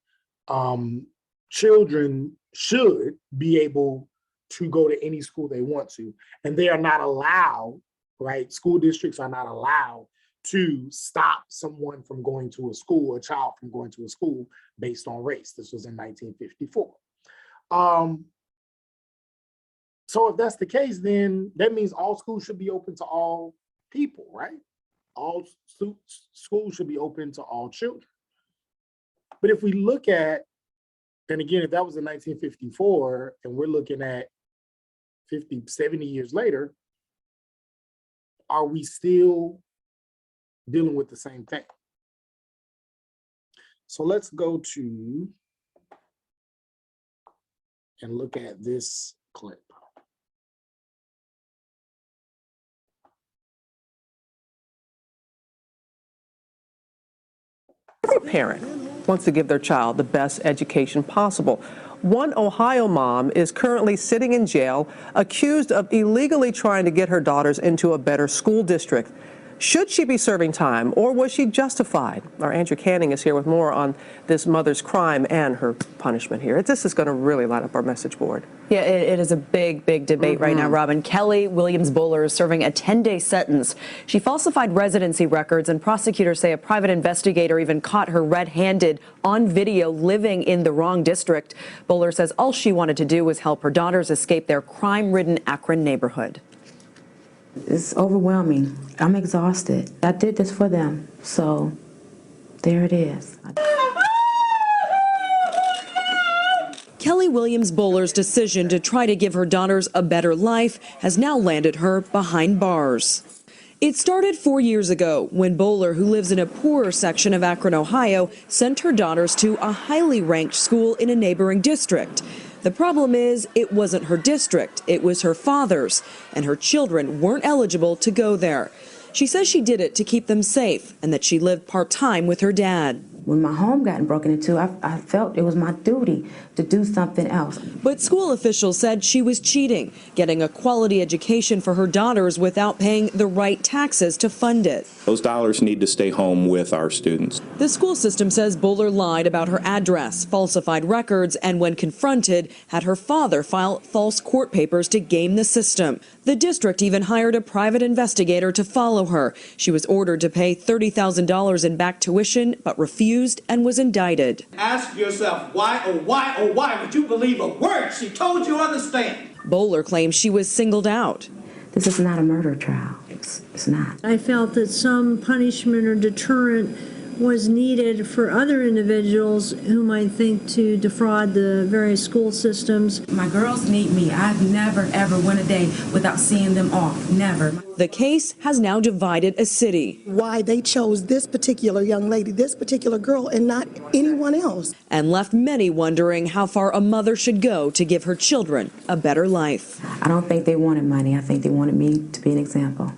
children should be able to go to any school they want to, and they are not allowed, right? School districts are not allowed to stop someone from going to a school, a child from going to a school based on race. This was in 1954. So if that's the case, then that means all schools should be open to all people, right? All schools should be open to all children. But if we look at, and again, if that was in 1954, and we're looking at 50, 70 years later, are we still dealing with the same thing? So let's go to and look at this clip. Every parent wants to give their child the best education possible. One Ohio mom is currently sitting in jail, accused of illegally trying to get her daughters into a better school district. Should she be serving time, or was she justified? Our Andrew Canning is here with more on this mother's crime and her punishment here. This is going to really light up our message board. Yeah, it is a big debate right now, Robin. Kelly Williams Bowler is serving a 10-day sentence. She falsified residency records, and prosecutors say a private investigator even caught her red-handed on video living in the wrong district. Bowler says all she wanted to do was help her daughters escape their crime-ridden Akron neighborhood. It's overwhelming. I'm exhausted. I did this for them, so there it is. Kelly Williams Bowler's decision to try to give her daughters a better life has now landed her behind bars. It started 4 years ago when Bowler, who lives in a poorer section of Akron, Ohio, sent her daughters to a highly ranked school in a neighboring district. The problem is, it wasn't her district, it was her father's, and her children weren't eligible to go there. She says she did it to keep them safe and that she lived part-time with her dad. When my home got broken into, I felt it was my duty to do something else. But school officials said she was cheating, getting a quality education for her daughters without paying the right taxes to fund it. Those dollars need to stay home with our students. The school system says Bowler lied about her address, falsified records, and when confronted, had her father file false court papers to game the system. The district even hired a private investigator to follow her. She was ordered to pay $30,000 in back tuition, but refused and was indicted. Ask yourself why would you believe a word she told you understand? Bowler claims she was singled out. This is not a murder trial. It's not. I felt that some punishment or deterrent was needed for other individuals who might think to defraud the various school systems. My girls need me. I've never, ever went a day without seeing them off. Never. The case has now divided a city. Why they chose this particular young lady, this particular girl, and not anyone else. And left many wondering how far a mother should go to give her children a better life. I don't think they wanted money. I think they wanted me to be an example.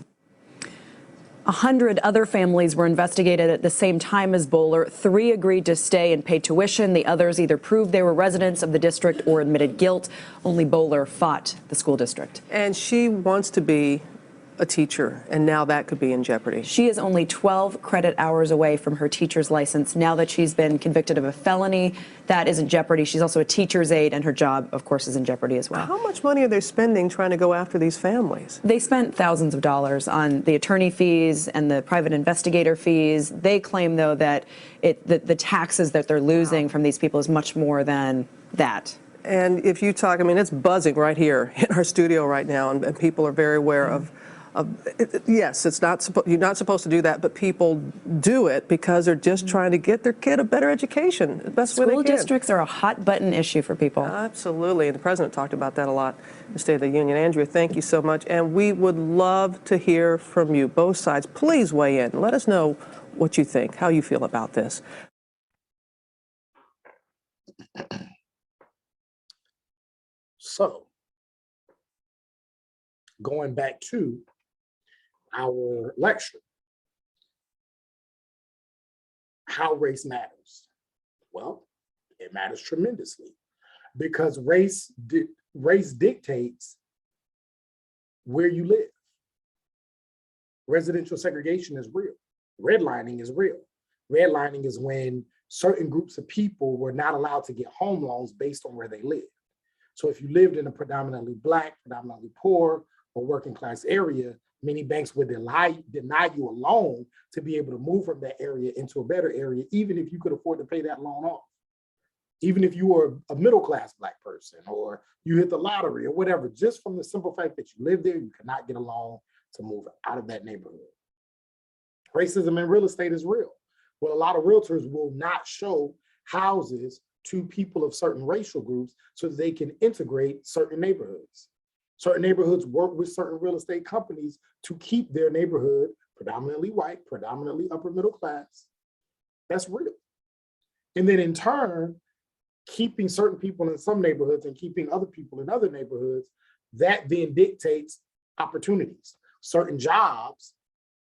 100 other families were investigated at the same time as Bowler. 3 agreed to stay and pay tuition. The others either proved they were residents of the district or admitted guilt. Only Bowler fought the school district. And she wants to be a teacher, and now that could be in jeopardy. She is only 12 credit hours away from her teacher's license. Now that she's been convicted of a felony, that is in jeopardy. She's also a teacher's aide, and her job, of course, is in jeopardy as well. How much money are they spending trying to go after these families? They spent thousands of dollars on the attorney fees and the private investigator fees. They claim, though, that the taxes that they're losing from these people is much more than that. And if you talk, I mean, it's buzzing right here in our studio right now, and people are very aware of yes, it's not you're not supposed to do that, but people do it because they're just trying to get their kid a better education the best way they can. School districts are a hot button issue for people. Absolutely, and the president talked about that a lot in the State of the Union. Andrea, thank you so much, and we would love to hear from you, both sides. Please weigh in. Let us know what you think, how you feel about this. So, going back to our lecture, how race matters. Well, it matters tremendously because race dictates where you live. Residential segregation is real. Redlining is real. Redlining is when certain groups of people were not allowed to get home loans based on where they lived. So if you lived in a predominantly Black, predominantly poor, or working class area, many banks would deny you a loan to be able to move from that area into a better area, even if you could afford to pay that loan off. Even if you were a middle class Black person, or you hit the lottery or whatever, just from the simple fact that you live there, you cannot get a loan to move out of that neighborhood. Racism in real estate is real. Well, a lot of realtors will not show houses to people of certain racial groups so that they can integrate certain neighborhoods. Certain neighborhoods work with certain real estate companies to keep their neighborhood predominantly white, predominantly upper middle class. That's real. And then in turn, keeping certain people in some neighborhoods and keeping other people in other neighborhoods, that then dictates opportunities. Certain jobs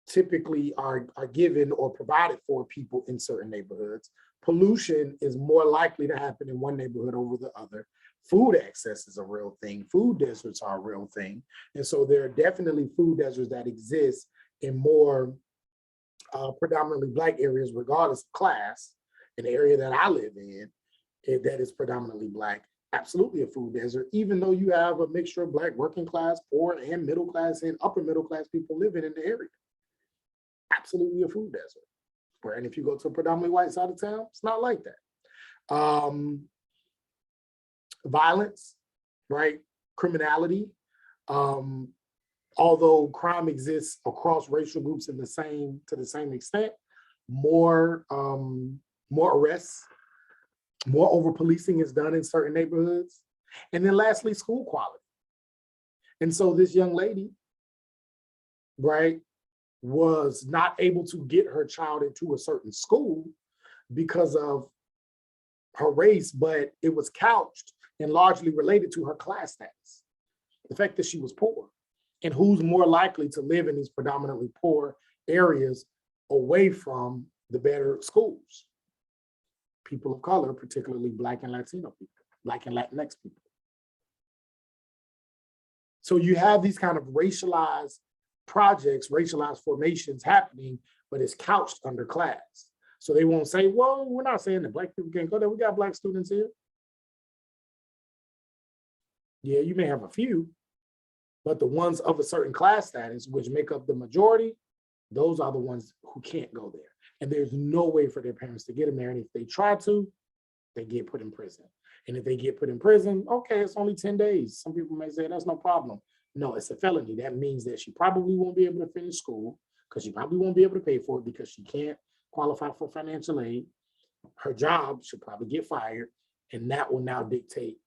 typically are given or provided for people in certain neighborhoods. Pollution is more likely to happen in one neighborhood over the other. Food access is a real thing. Food deserts are a real thing. And so there are definitely food deserts that exist in more predominantly Black areas, regardless of class, in the area that I live in, that is predominantly Black, absolutely a food desert, even though you have a mixture of Black working class, poor, and middle class and upper middle class people living in the area. Absolutely a food desert. And if you go to a predominantly white side of town, it's not like that. Violence, right? Criminality. Although crime exists across racial groups to the same extent, more arrests, more over policing is done in certain neighborhoods. And then lastly, school quality. And so this young lady, right, was not able to get her child into a certain school because of her race, but it was couched and largely related to her class status. The fact that she was poor. And who's more likely to live in these predominantly poor areas away from the better schools? People of color, particularly Black and Latino people, Black and Latinx people. So you have these kind of racialized projects, racialized formations happening, but it's couched under class. So they won't say, well, we're not saying that Black people can't go there. We got Black students here. Yeah, you may have a few, but the ones of a certain class status, which make up the majority, those are the ones who can't go there. And there's no way for their parents to get them there. And if they try to, they get put in prison. And if they get put in prison, okay, it's only 10 days. Some people may say that's no problem. No, it's a felony. That means that she probably won't be able to finish school because she probably won't be able to pay for it because she can't qualify for financial aid. Her job should probably get fired. And that will now dictate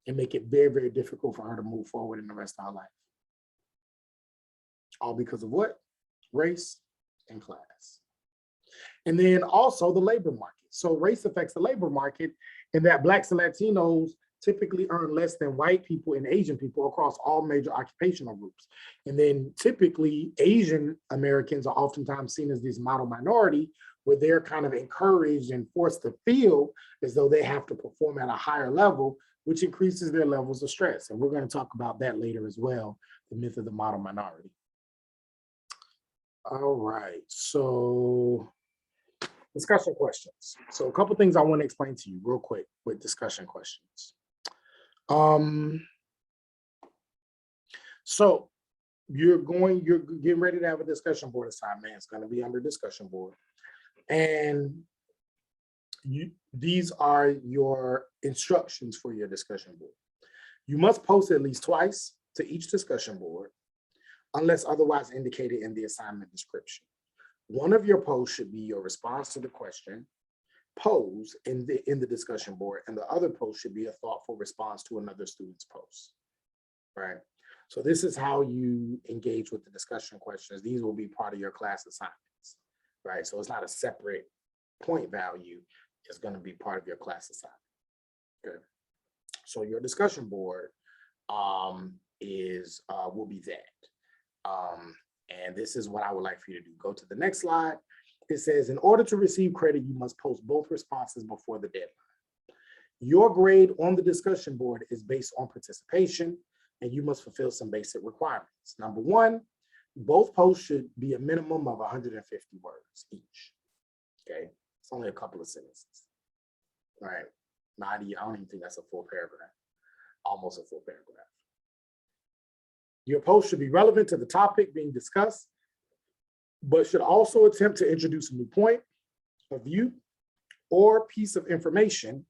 and make it very, very difficult for her to move forward in the rest of her life. All because of what? Race and class. And then also the labor market. So race affects the labor market in that Blacks and Latinos typically earn less than white people and Asian people across all major occupational groups. And then typically Asian Americans are oftentimes seen as this model minority where they're kind of encouraged and forced to feel as though they have to perform at a higher level, which increases their levels of stress. And we're going to talk about that later as well, the myth of the model minority. All right, so discussion questions. So a couple things I want to explain to you real quick with discussion questions. So you're getting ready to have a discussion board assignment. It's going to be under discussion board. And these are your instructions for your discussion board. You must post at least twice to each discussion board, unless otherwise indicated in the assignment description. One of your posts should be your response to the question posed in the discussion board, and the other post should be a thoughtful response to another student's post, right? So this is how you engage with the discussion questions. These will be part of your class assignments, right? So it's not a separate point value. It's going to be part of your class assignment. Good. So your discussion board will be that. And this is what I would like for you to do. Go to the next slide. It says, in order to receive credit, you must post both responses before the deadline. Your grade on the discussion board is based on participation, and you must fulfill some basic requirements. Number one, both posts should be a minimum of 150 words each. Okay, it's only a couple of sentences, right? I don't even think that's a full paragraph, almost a full paragraph. Your post should be relevant to the topic being discussed, but should also attempt to introduce a new point of view or piece of information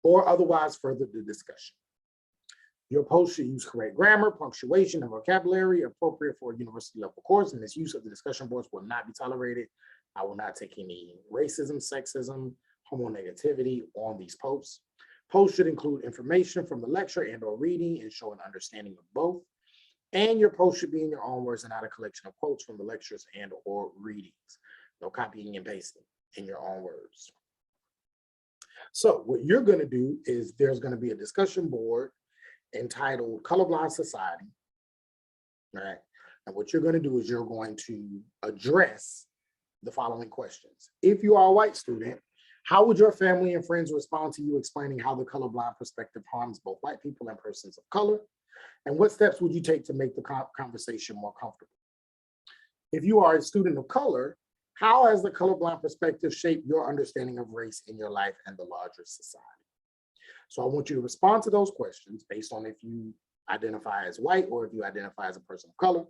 or otherwise further the discussion. Your post should use correct grammar, punctuation, and vocabulary appropriate for a university level course, and misuse of the discussion boards will not be tolerated. I will not take any racism, sexism, homonegativity on these posts. Posts should include information from the lecture and or reading and show an understanding of both. And your post should be in your own words and not a collection of quotes from the lectures and or readings. No copying and pasting, in your own words. So what you're going to do is there's going to be a discussion board entitled Colorblind Society, right? And what you're going to do is you're going to address the following questions. If you are a white student, how would your family and friends respond to you explaining how the colorblind perspective harms both white people and persons of color? And what steps would you take to make the conversation more comfortable? if you are a student of color, how has the colorblind perspective shaped your understanding of race in your life and the larger society? So I want you to respond to those questions based on if you identify as white or if you identify as a person of color.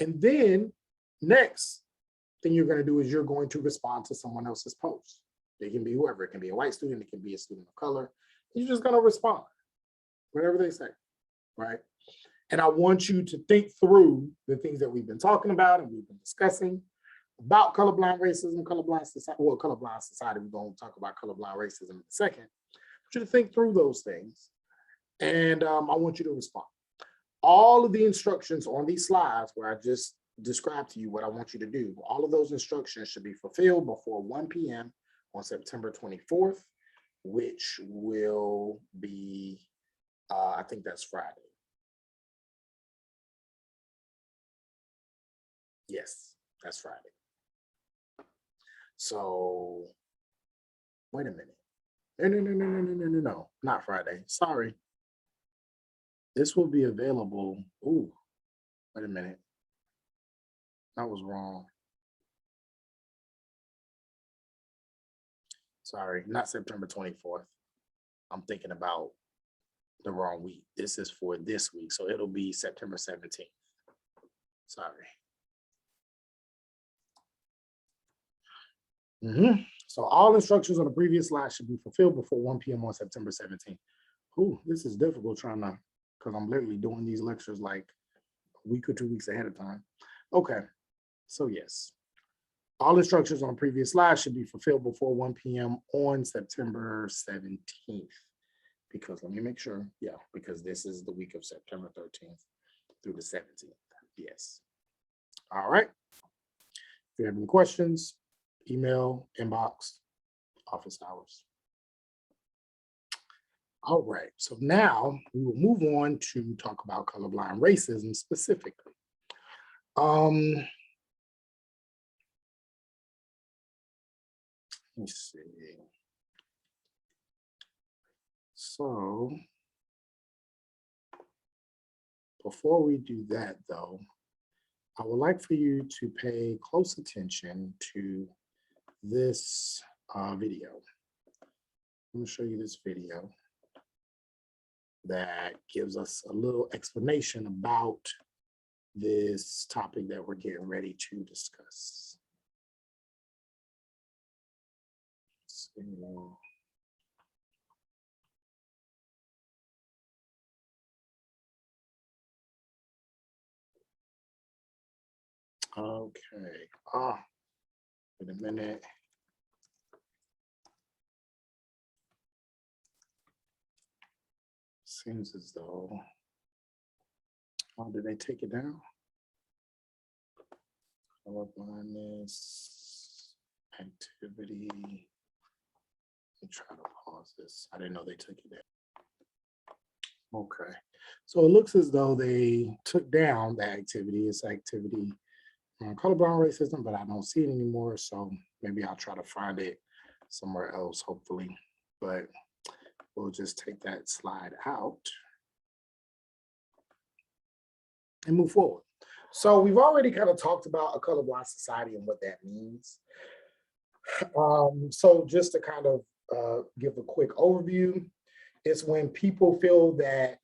And then next thing you're going to do is you're going to respond to someone else's post. It can be whoever. It can be a white student. It can be a student of color. You're just going to respond, whatever they say, right? And I want you to think through the things that we've been talking about and we've been discussing about colorblind racism, colorblind society. Well, colorblind society, we're going to talk about colorblind racism in a second. I want you to think through those things. And I want you to respond. All of the instructions on these slides where I just described to you what I want you to do, all of those instructions should be fulfilled before 1 p.m. on September 24th, which will be, I think that's Friday. Yes, that's Friday. So, wait a minute. No, not Friday. Sorry. This will be available. Ooh, wait a minute. That was wrong. Sorry, not September 24th. I'm thinking about the wrong week. This is for this week, so it'll be September 17th. Sorry. So all instructions on the previous slide should be fulfilled before 1 p.m. on September 17th. Ooh, this is difficult trying to, because I'm literally doing these lectures like a week or 2 weeks ahead of time. Okay, so yes. All instructions on the previous slide should be fulfilled before 1 p.m. on September 17th. Because let me make sure, yeah, because this is the week of September 13th through the 17th. Yes. All right. If you have any questions, email, inbox, office hours. All right, so now we will move on to talk about colorblind racism specifically. Let's see. So before we do that though, I would like for you to pay close attention to this video. I'm going to show you this video that gives us a little explanation about this topic that we're getting ready to discuss. Okay. Wait a minute. Seems as though, did they take it down? Colorblindness, activity. Let me try to pause this. I didn't know they took it down. Okay. So it looks as though they took down the activity. It's activity colorblind racism, but I don't see it anymore. So maybe I'll try to find it somewhere else, hopefully. But we'll just take that slide out and move forward. So we've already kind of talked about a colorblind society and what that means. So just to kind of give a quick overview, it's when people feel that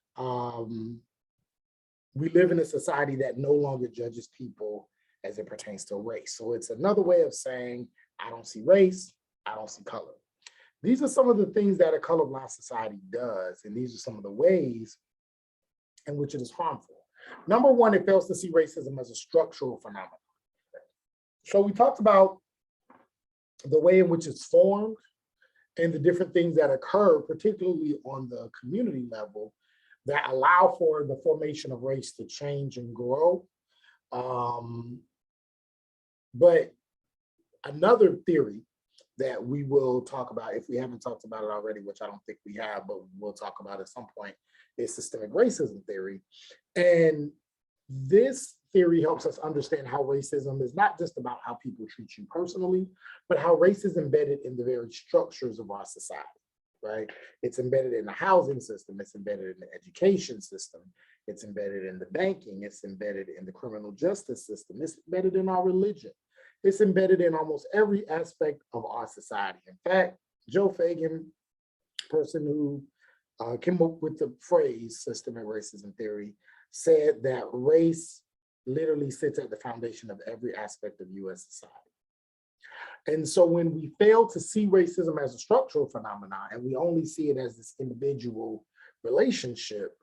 we live in a society that no longer judges people as it pertains to race. So it's another way of saying, I don't see race, I don't see color. These are some of the things that a colorblind society does, and these are some of the ways in which it is harmful. Number one, it fails to see racism as a structural phenomenon. So we talked about the way in which it's formed and the different things that occur, particularly on the community level, that allow for the formation of race to change and grow. But another theory that we will talk about, if we haven't talked about it already, which I don't think we have, but we'll talk about at some point, is systemic racism theory. And this theory helps us understand how racism is not just about how people treat you personally, but how race is embedded in the very structures of our society. right? It's embedded in the housing system. It's embedded in the education system. It's embedded in the banking. It's embedded in the criminal justice system. It's embedded in our religion. It's embedded in almost every aspect of our society. In fact, Joe Fagan, person who came up with the phrase systemic racism theory, said that race literally sits at the foundation of every aspect of US society. And so when we fail to see racism as a structural phenomenon and we only see it as this individual relationship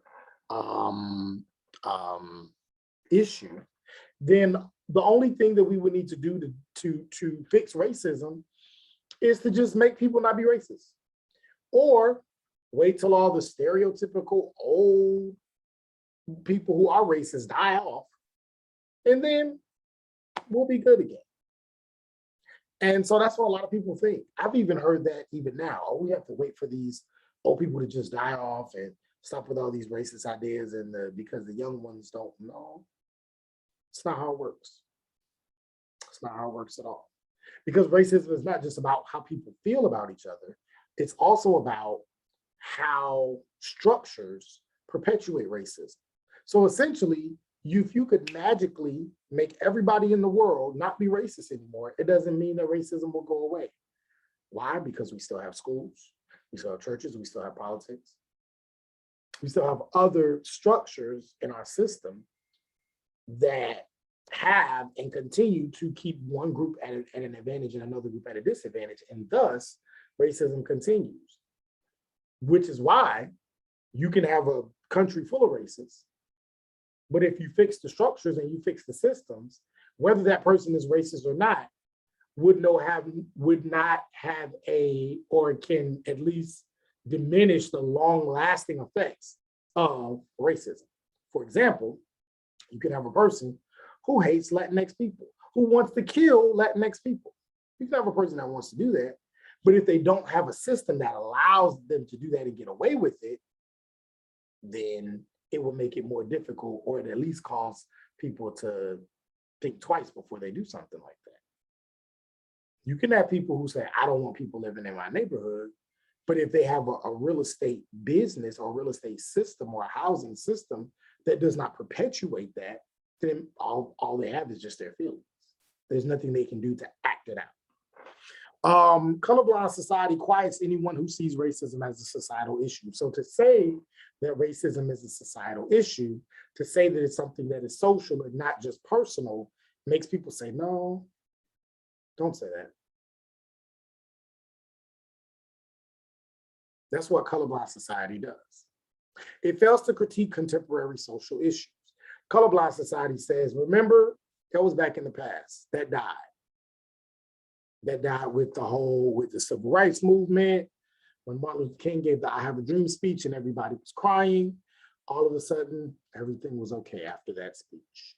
issue, then the only thing that we would need to do to fix racism is to just make people not be racist, or wait till all the stereotypical old people who are racist die off, and then we'll be good again. And so that's what a lot of people think. I've even heard that even now. Oh, we have to wait for these old people to just die off and stop with all these racist ideas and because the young ones don't know. It's not how it works. It's not how it works at all. Because racism is not just about how people feel about each other. It's also about how structures perpetuate racism. So essentially, if you could magically make everybody in the world not be racist anymore, it doesn't mean that racism will go away. Why? Because we still have schools, we still have churches, we still have politics. We still have other structures in our system that have and continue to keep one group at an advantage and another group at a disadvantage. And thus, racism continues, which is why you can have a country full of racists, but if you fix the structures and you fix the systems, whether that person is racist or not, would not have or can at least diminish the long-lasting effects of racism. For example, you can have a person who hates Latinx people, who wants to kill Latinx people. You can have a person that wants to do that, but if they don't have a system that allows them to do that and get away with it, then it will make it more difficult, or it at least cause people to think twice before they do something like that. You can have people who say, I don't want people living in my neighborhood, but if they have a real estate business or real estate system or a housing system that does not perpetuate that, then all they have is just their feelings. There's nothing they can do to act it out. Colorblind society quiets anyone who sees racism as a societal issue. So to say that racism is a societal issue, to say that it's something that is social and not just personal, makes people say, no, don't say that. That's what colorblind society does. It fails to critique contemporary social issues. Colorblind society says, remember, that was back in the past, that died. That died with the civil rights movement, when Martin Luther King gave the I Have a Dream speech and everybody was crying. All of a sudden, everything was okay after that speech.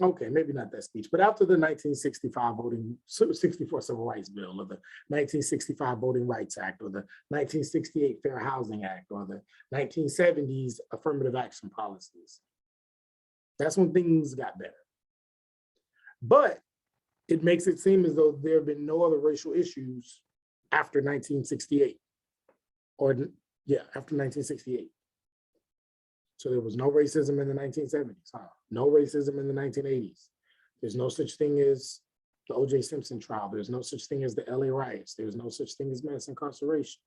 Okay, maybe not that speech, but after the 1964 Civil Rights Bill, or the 1965 Voting Rights Act, or the 1968 Fair Housing Act, or the 1970s affirmative action policies. That's when things got better. But it makes it seem as though there have been no other racial issues after 1968, after 1968. So there was no racism in the 1970s, no racism in the 1980s. There's no such thing as the O.J. Simpson trial. There's no such thing as the LA riots. There's no such thing as mass incarceration.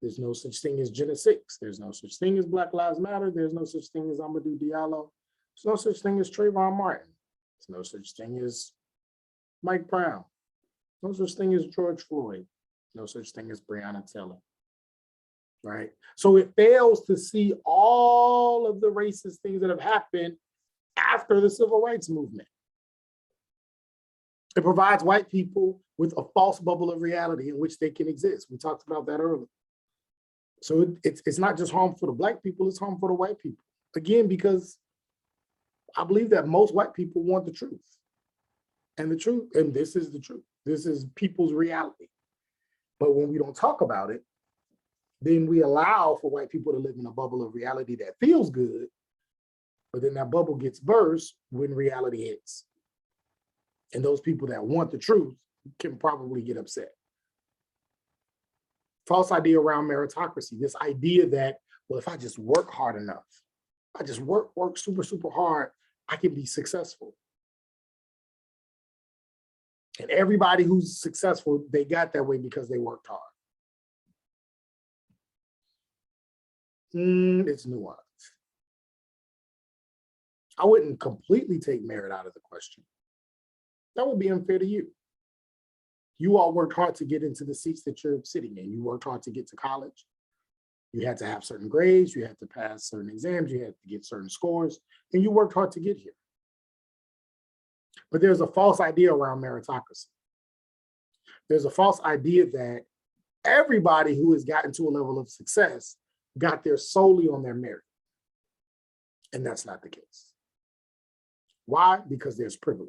There's no such thing as Gen 6. There's no such thing as Black Lives Matter. There's no such thing as Amadou Diallo. There's no such thing as Trayvon Martin. There's no such thing as Mike Brown. No such thing as George Floyd. No such thing as Breonna Taylor. Right? So it fails to see all of the racist things that have happened after the civil rights movement. It provides white people with a false bubble of reality in which they can exist. We talked about that earlier. So it's not just harmful to Black people, it's harmful to white people. Again, because I believe that most white people want the truth. And the truth, and this is the truth. This is people's reality. But when we don't talk about it, then we allow for white people to live in a bubble of reality that feels good, but then that bubble gets burst when reality hits. And those people that want the truth can probably get upset. false idea around meritocracy, this idea that, well, if I just work hard enough, I just work super hard, I can be successful. And everybody who's successful, they got that way because they worked hard. It's nuanced. I wouldn't completely take merit out of the question. That would be unfair to you. You all worked hard to get into the seats that you're sitting in. You worked hard to get to college. You had to have certain grades, you had to pass certain exams, you had to get certain scores, and you worked hard to get here. But there's a false idea around meritocracy. There's a false idea that everybody who has gotten to a level of success got there solely on their merit. And that's not the case. Why? Because there's privilege.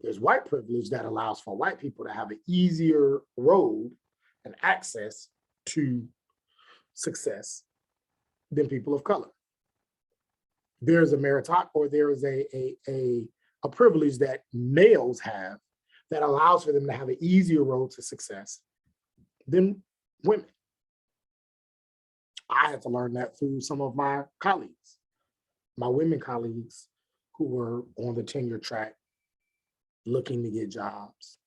There's white privilege that allows for white people to have an easier road and access to success than people of color. There's a meritocracy, or there is a privilege that males have that allows for them to have an easier road to success than women. I had to learn that through some of my colleagues, my women colleagues who were on the tenure track looking to get jobs.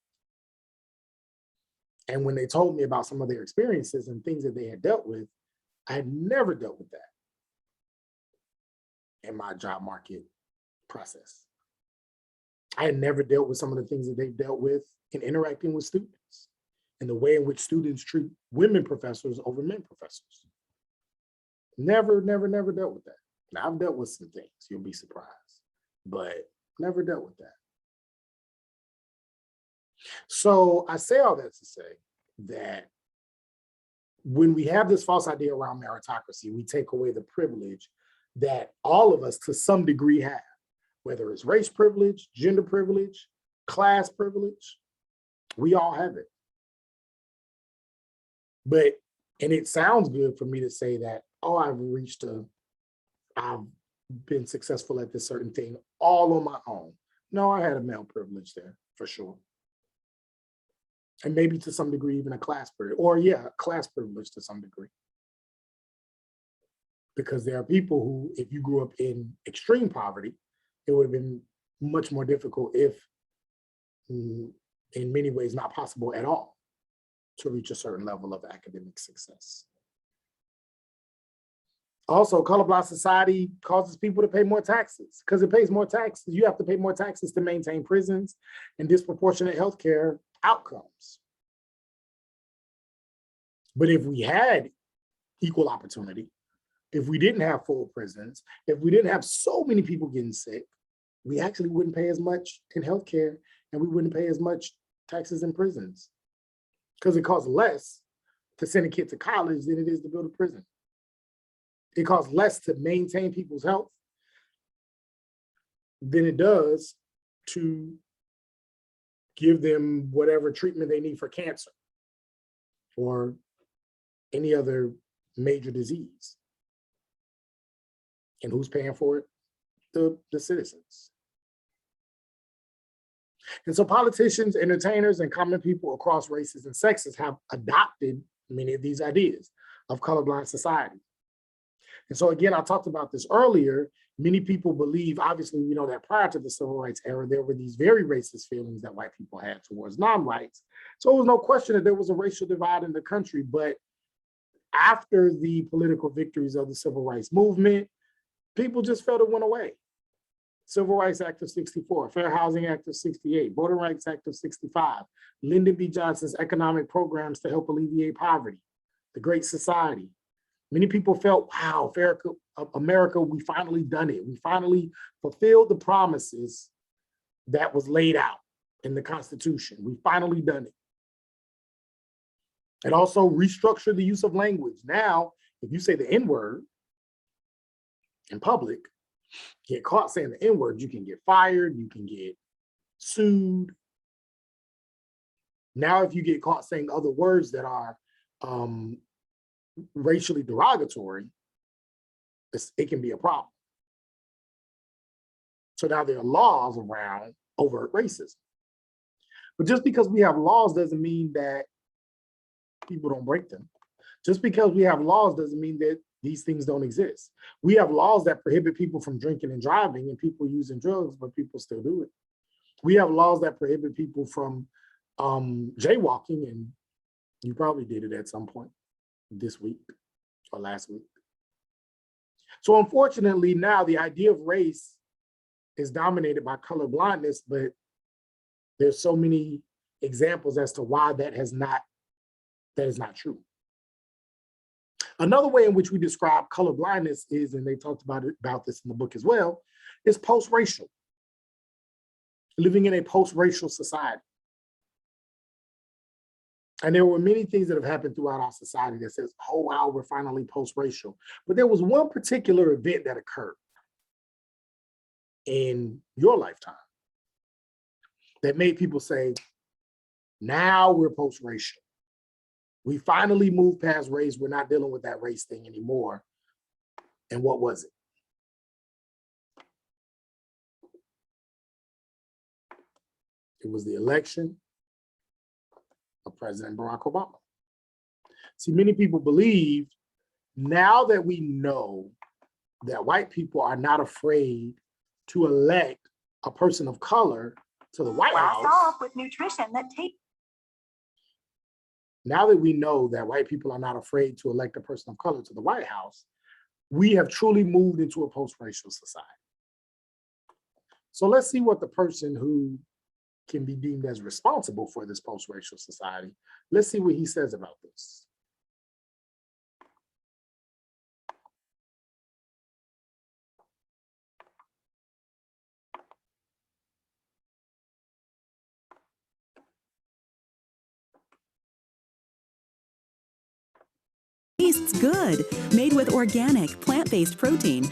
And when they told me about some of their experiences and things that they had dealt with, I had never dealt with that in my job market process. I had never dealt with some of the things that they've dealt with in interacting with students and the way in which students treat women professors over men professors. Never dealt with that. Now, I've dealt with some things, you'll be surprised, but never dealt with that. So I say all that to say that when we have this false idea around meritocracy, we take away the privilege that all of us to some degree have, whether it's race privilege, gender privilege, class privilege, we all have it. But, and it sounds good for me to say that, oh, I've been successful at this certain thing all on my own. No, I had a male privilege there for sure. And maybe to some degree, even a class privilege, or yeah, class privilege to some degree. Because there are people who, if you grew up in extreme poverty, it would have been much more difficult, if in many ways not possible at all, to reach a certain level of academic success. Also, colorblind society causes people to pay more taxes. Because it pays more taxes, you have to pay more taxes to maintain prisons and disproportionate healthcare outcomes. But if we had equal opportunity, if we didn't have full prisons, if we didn't have so many people getting sick, we actually wouldn't pay as much in healthcare, and we wouldn't pay as much taxes in prisons, because it costs less to send a kid to college than it is to build a prison. It costs less to maintain people's health than it does to give them whatever treatment they need for cancer or any other major disease. And who's paying for it? The citizens. And so politicians, entertainers, and common people across races and sexes have adopted many of these ideas of colorblind society. And so again, I talked about this earlier, many people believe, obviously we know that prior to the civil rights era, there were these very racist feelings that white people had towards non-whites. So it was no question that there was a racial divide in the country, but after the political victories of the civil rights movement, people just felt it went away. Civil Rights Act of 64, Fair Housing Act of 68, Voting Rights Act of 65, Lyndon B. Johnson's economic programs to help alleviate poverty, the Great Society. Many people felt, wow, America, we finally done it. We finally fulfilled the promises that was laid out in the Constitution. We finally done it. And also restructure the use of language. Now, if you say the N-word in public, get caught saying the N-word, you can get fired, you can get sued. Now, if you get caught saying other words that are racially derogatory, it can be a problem. So now there are laws around overt racism. But just because we have laws doesn't mean that people don't break them. Just because we have laws doesn't mean that these things don't exist. We have laws that prohibit people from drinking and driving and people using drugs, but people still do it. We have laws that prohibit people from jaywalking, and you probably did it at some point this week or last week. So unfortunately, now the idea of race is dominated by color blindness, but there's so many examples as to why that is not true. Another way in which we describe color blindness is, and they talked about this in the book as well, is post-racial. Living in a post-racial society. And there were many things that have happened throughout our society that says, oh, wow, we're finally post-racial. But there was one particular event that occurred in your lifetime that made people say, now we're post-racial. We finally moved past race. We're not dealing with that race thing anymore. And what was it? It was the election of President Barack Obama. See, many people believe now that we know that white people are not afraid to elect a person of color to the White House. Off with nutrition that takes. Now that we know that white people are not afraid to elect a person of color to the White House, we have truly moved into a post-racial society. So let's see what the person who can be deemed as responsible for this post-racial society, let's see what he says about this. Tastes good. Made with organic, plant-based protein.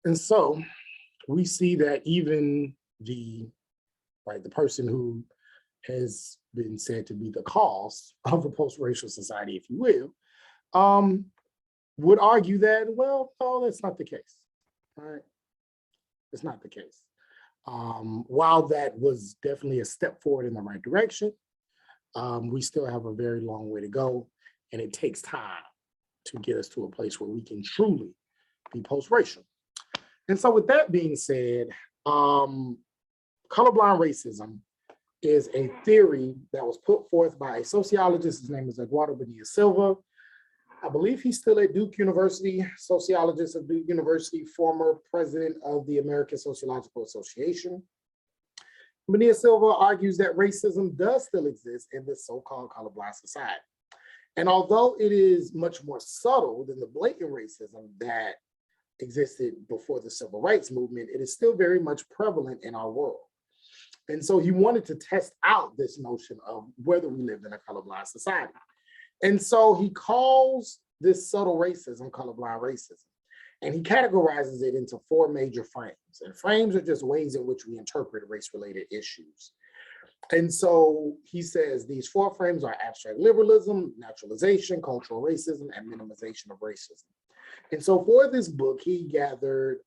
And so we see that even the person who has been said to be the cause of a post-racial society, if you will, would argue that, well, no, that's not the case, right? It's not the case. While that was definitely a step forward in the right direction, we still have a very long way to go, and it takes time to get us to a place where we can truly be post-racial. And so with that being said, colorblind racism is a theory that was put forth by a sociologist. His name is Eduardo Bonilla Silva. I believe he's still at Duke University, sociologist of Duke University, former president of the American Sociological Association. Bonilla Silva argues that racism does still exist in this so-called colorblind society. And although it is much more subtle than the blatant racism that existed before the civil rights movement, it is still very much prevalent in our world. And so he wanted to test out this notion of whether we lived in a colorblind society. And so he calls this subtle racism colorblind racism. And he categorizes it into 4 major frames. And frames are just ways in which we interpret race-related issues. And so he says these 4 frames are abstract liberalism, naturalization, cultural racism, and minimization of racism. And so for this book, he gathered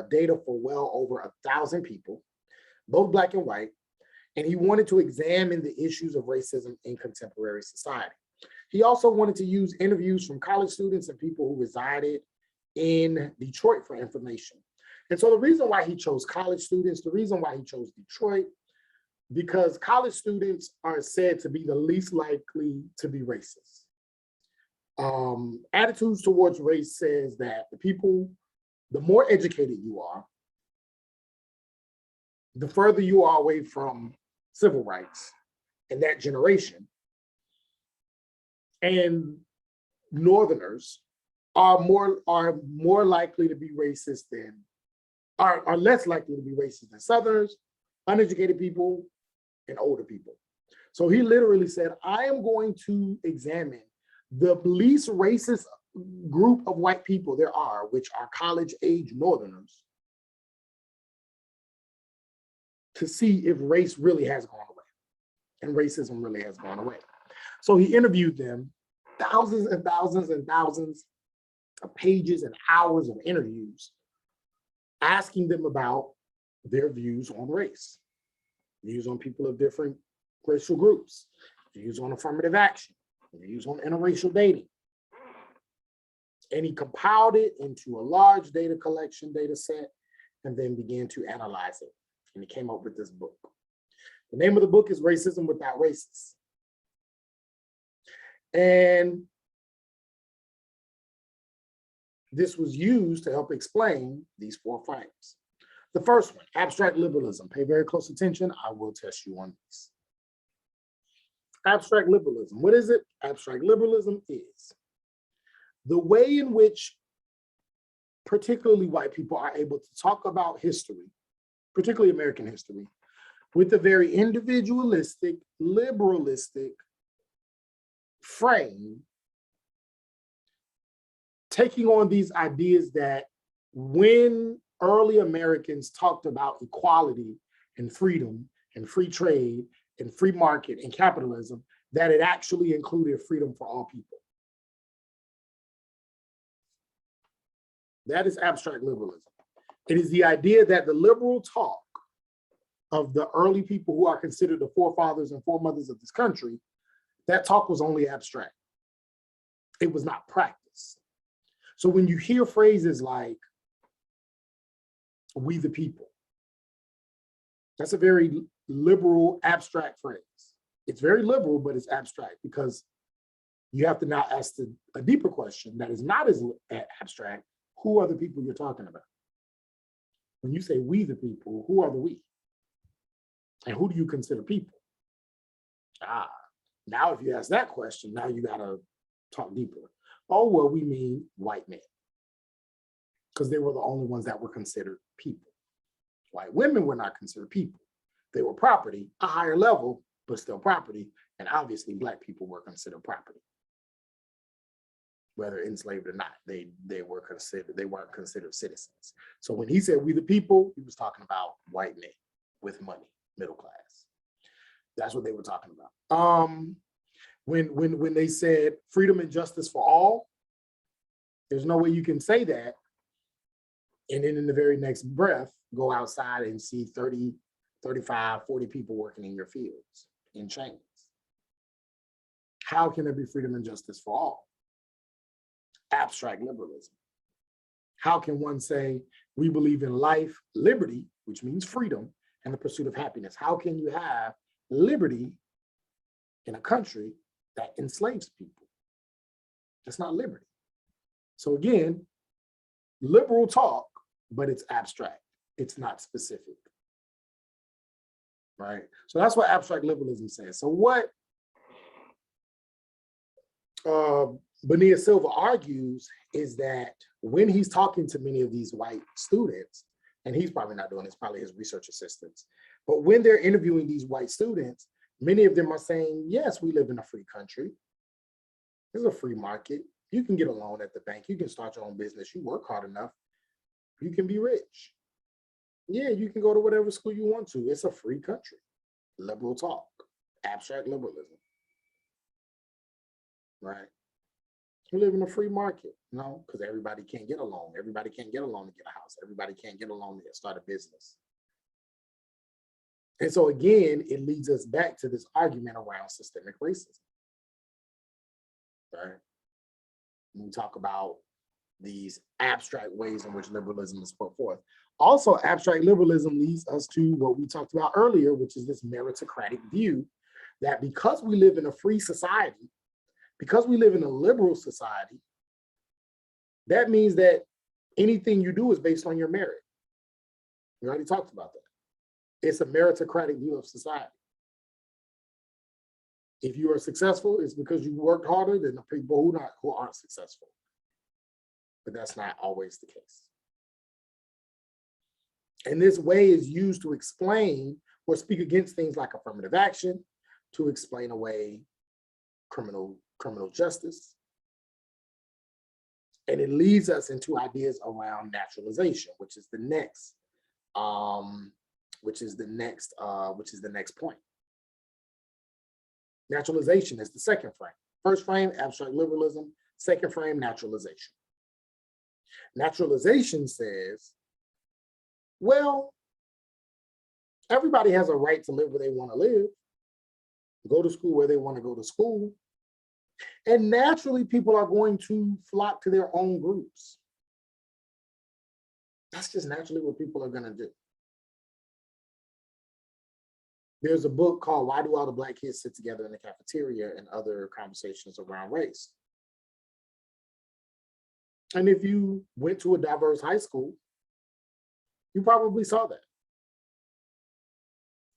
data for well over 1,000 people, both Black and white, and he wanted to examine the issues of racism in contemporary society. He also wanted to use interviews from college students and people who resided in Detroit for information. And so the reason why he chose college students, the reason why he chose Detroit, because college students are said to be the least likely to be racist. Attitudes towards race says that the more educated you are, the further you are away from civil rights in that generation. And Northerners are more likely to be racist than, are less likely to be racist than Southerners, uneducated people, and older people. So he literally said, I am going to examine the least racist group of white people there are, which are college-age Northerners, to see if race really has gone away and racism really has gone away. So he interviewed them, thousands and thousands and thousands of pages and hours of interviews, asking them about their views on race. views on people of different racial groups, views on affirmative action, views on interracial dating. And he compiled it into a large data collection data set and then began to analyze it. And he came up with this book. The name of the book is Racism Without Racists. And this was used to help explain these 4 frames. The first one, abstract liberalism. Pay very close attention. I will test you on this. Abstract liberalism. What is it? Abstract liberalism is the way in which particularly white people are able to talk about history, particularly American history, with a very individualistic, liberalistic frame, taking on these ideas that when early Americans talked about equality and freedom and free trade and free market and capitalism, that it actually included freedom for all people. That is abstract liberalism. It is the idea that the liberal talk of the early people who are considered the forefathers and foremothers of this country, that talk was only abstract. It was not practiced. So when you hear phrases like, we the people, that's a very liberal, abstract phrase. It's very liberal, but it's abstract because you have to now ask a deeper question that is not as abstract. Who are the people you're talking about? When you say we the people, who are the we? And who do you consider people? Now if you ask that question, now you gotta talk deeper. Oh, well, we mean white men, because they were the only ones that were considered people. White women were not considered people. They were property, a higher level, but still property. And obviously Black people were considered property. Whether enslaved or not, they weren't considered citizens. So when he said we the people, he was talking about white men with money, middle class. That's what they were talking about. When they said freedom and justice for all, there's no way you can say that and then in the very next breath, go outside and see 30, 35, 40 people working in your fields in chains. How can there be freedom and justice for all? Abstract liberalism. How can one say we believe in life, liberty, which means freedom, and the pursuit of happiness? How can you have liberty in a country that enslaves people? That's not liberty. So again, liberal talk, but it's abstract. It's not specific, right? So that's what abstract liberalism says. So what Bonilla Silva argues is that when he's talking to many of these white students, and he's probably not doing this, probably his research assistants, but when they're interviewing these white students, many of them are saying, yes, we live in a free country. There's a free market. You can get a loan at the bank. You can start your own business. You work hard enough. You can be rich. Yeah, you can go to whatever school you want to. It's a free country. Liberal talk, abstract liberalism, right? We live in a free market, no, because everybody can't get a loan. Everybody can't get a loan to get a house. Everybody can't get a loan to start a business. And so again, it leads us back to this argument around systemic racism, right? When we talk about these abstract ways in which liberalism is put forth. Also, abstract liberalism leads us to what we talked about earlier, which is this meritocratic view that because we live in a free society, because we live in a liberal society, that means that anything you do is based on your merit. We already talked about that. It's a meritocratic view of society. If you are successful, it's because you worked harder than the people who aren't successful. But that's not always the case. And this way is used to explain or speak against things like affirmative action, to explain away criminal justice. And it leads us into ideas around naturalization, which is the next point. Naturalization is the second frame. First frame, abstract liberalism. Second frame, naturalization. Naturalization says, well, Everybody has a right to live where they want to live, go to school where they want to go to school. And naturally, people are going to flock to their own groups. That's just naturally what people are going to do. There's a book called Why Do All the Black Kids Sit Together in the Cafeteria and Other Conversations Around Race. And if you went to a diverse high school, you probably saw that,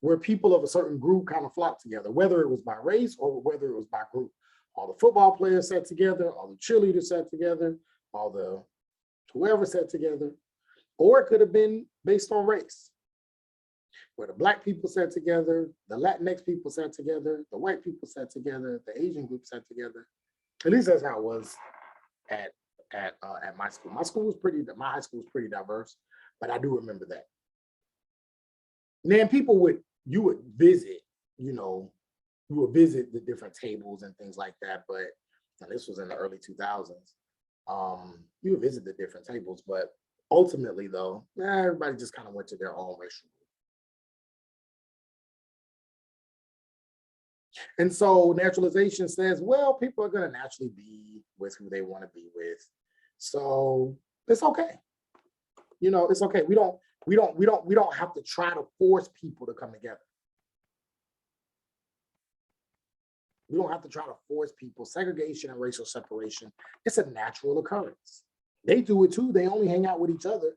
where people of a certain group kind of flocked together, whether it was by race or whether it was by group. All the football players sat together, all the cheerleaders sat together, all the whoever sat together, or it could have been based on race, where the Black people sat together, the Latinx people sat together, the white people sat together, the Asian group sat together. At least that's how it was at my school. My high school was pretty diverse, but I do remember that. And then you would visit, you would visit the different tables and things like that, but this was in the early 2000s. You would visit the different tables, but ultimately though, everybody just kind of went to their own racial group. And so naturalization says, well, people are going to naturally be with who they want to be with. So it's okay. It's okay. We don't have to try to force people to come together. We don't have to try to force people. Segregation and racial separation, it's a natural occurrence. They do it too. They only hang out with each other.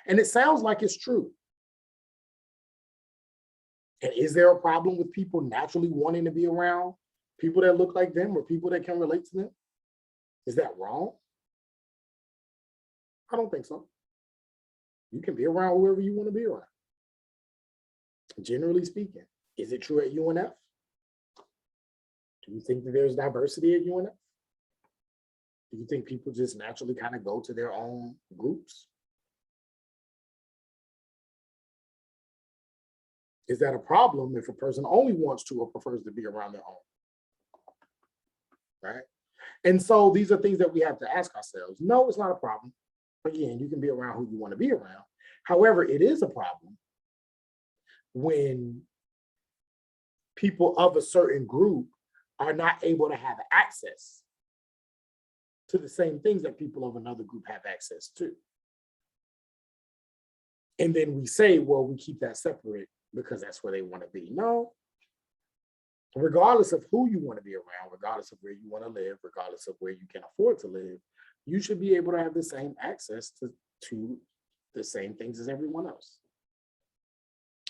And it sounds like it's true. And is there a problem with people naturally wanting to be around people that look like them or people that can relate to them? Is that wrong? I don't think so. You can be around whoever you want to be around. Generally speaking, is it true at UNF? Do you think that there's diversity at UNF? Do you think people just naturally kind of go to their own groups? Is that a problem if a person only wants to or prefers to be around their own? Right? And so these are things that we have to ask ourselves. No, it's not a problem. Again, you can be around who you want to be around. However, it is a problem when people of a certain group are not able to have access to the same things that people of another group have access to. And then we say, well, we keep that separate because that's where they want to be. No, regardless of who you want to be around, regardless of where you want to live, regardless of where you can afford to live, you should be able to have the same access to the same things as everyone else.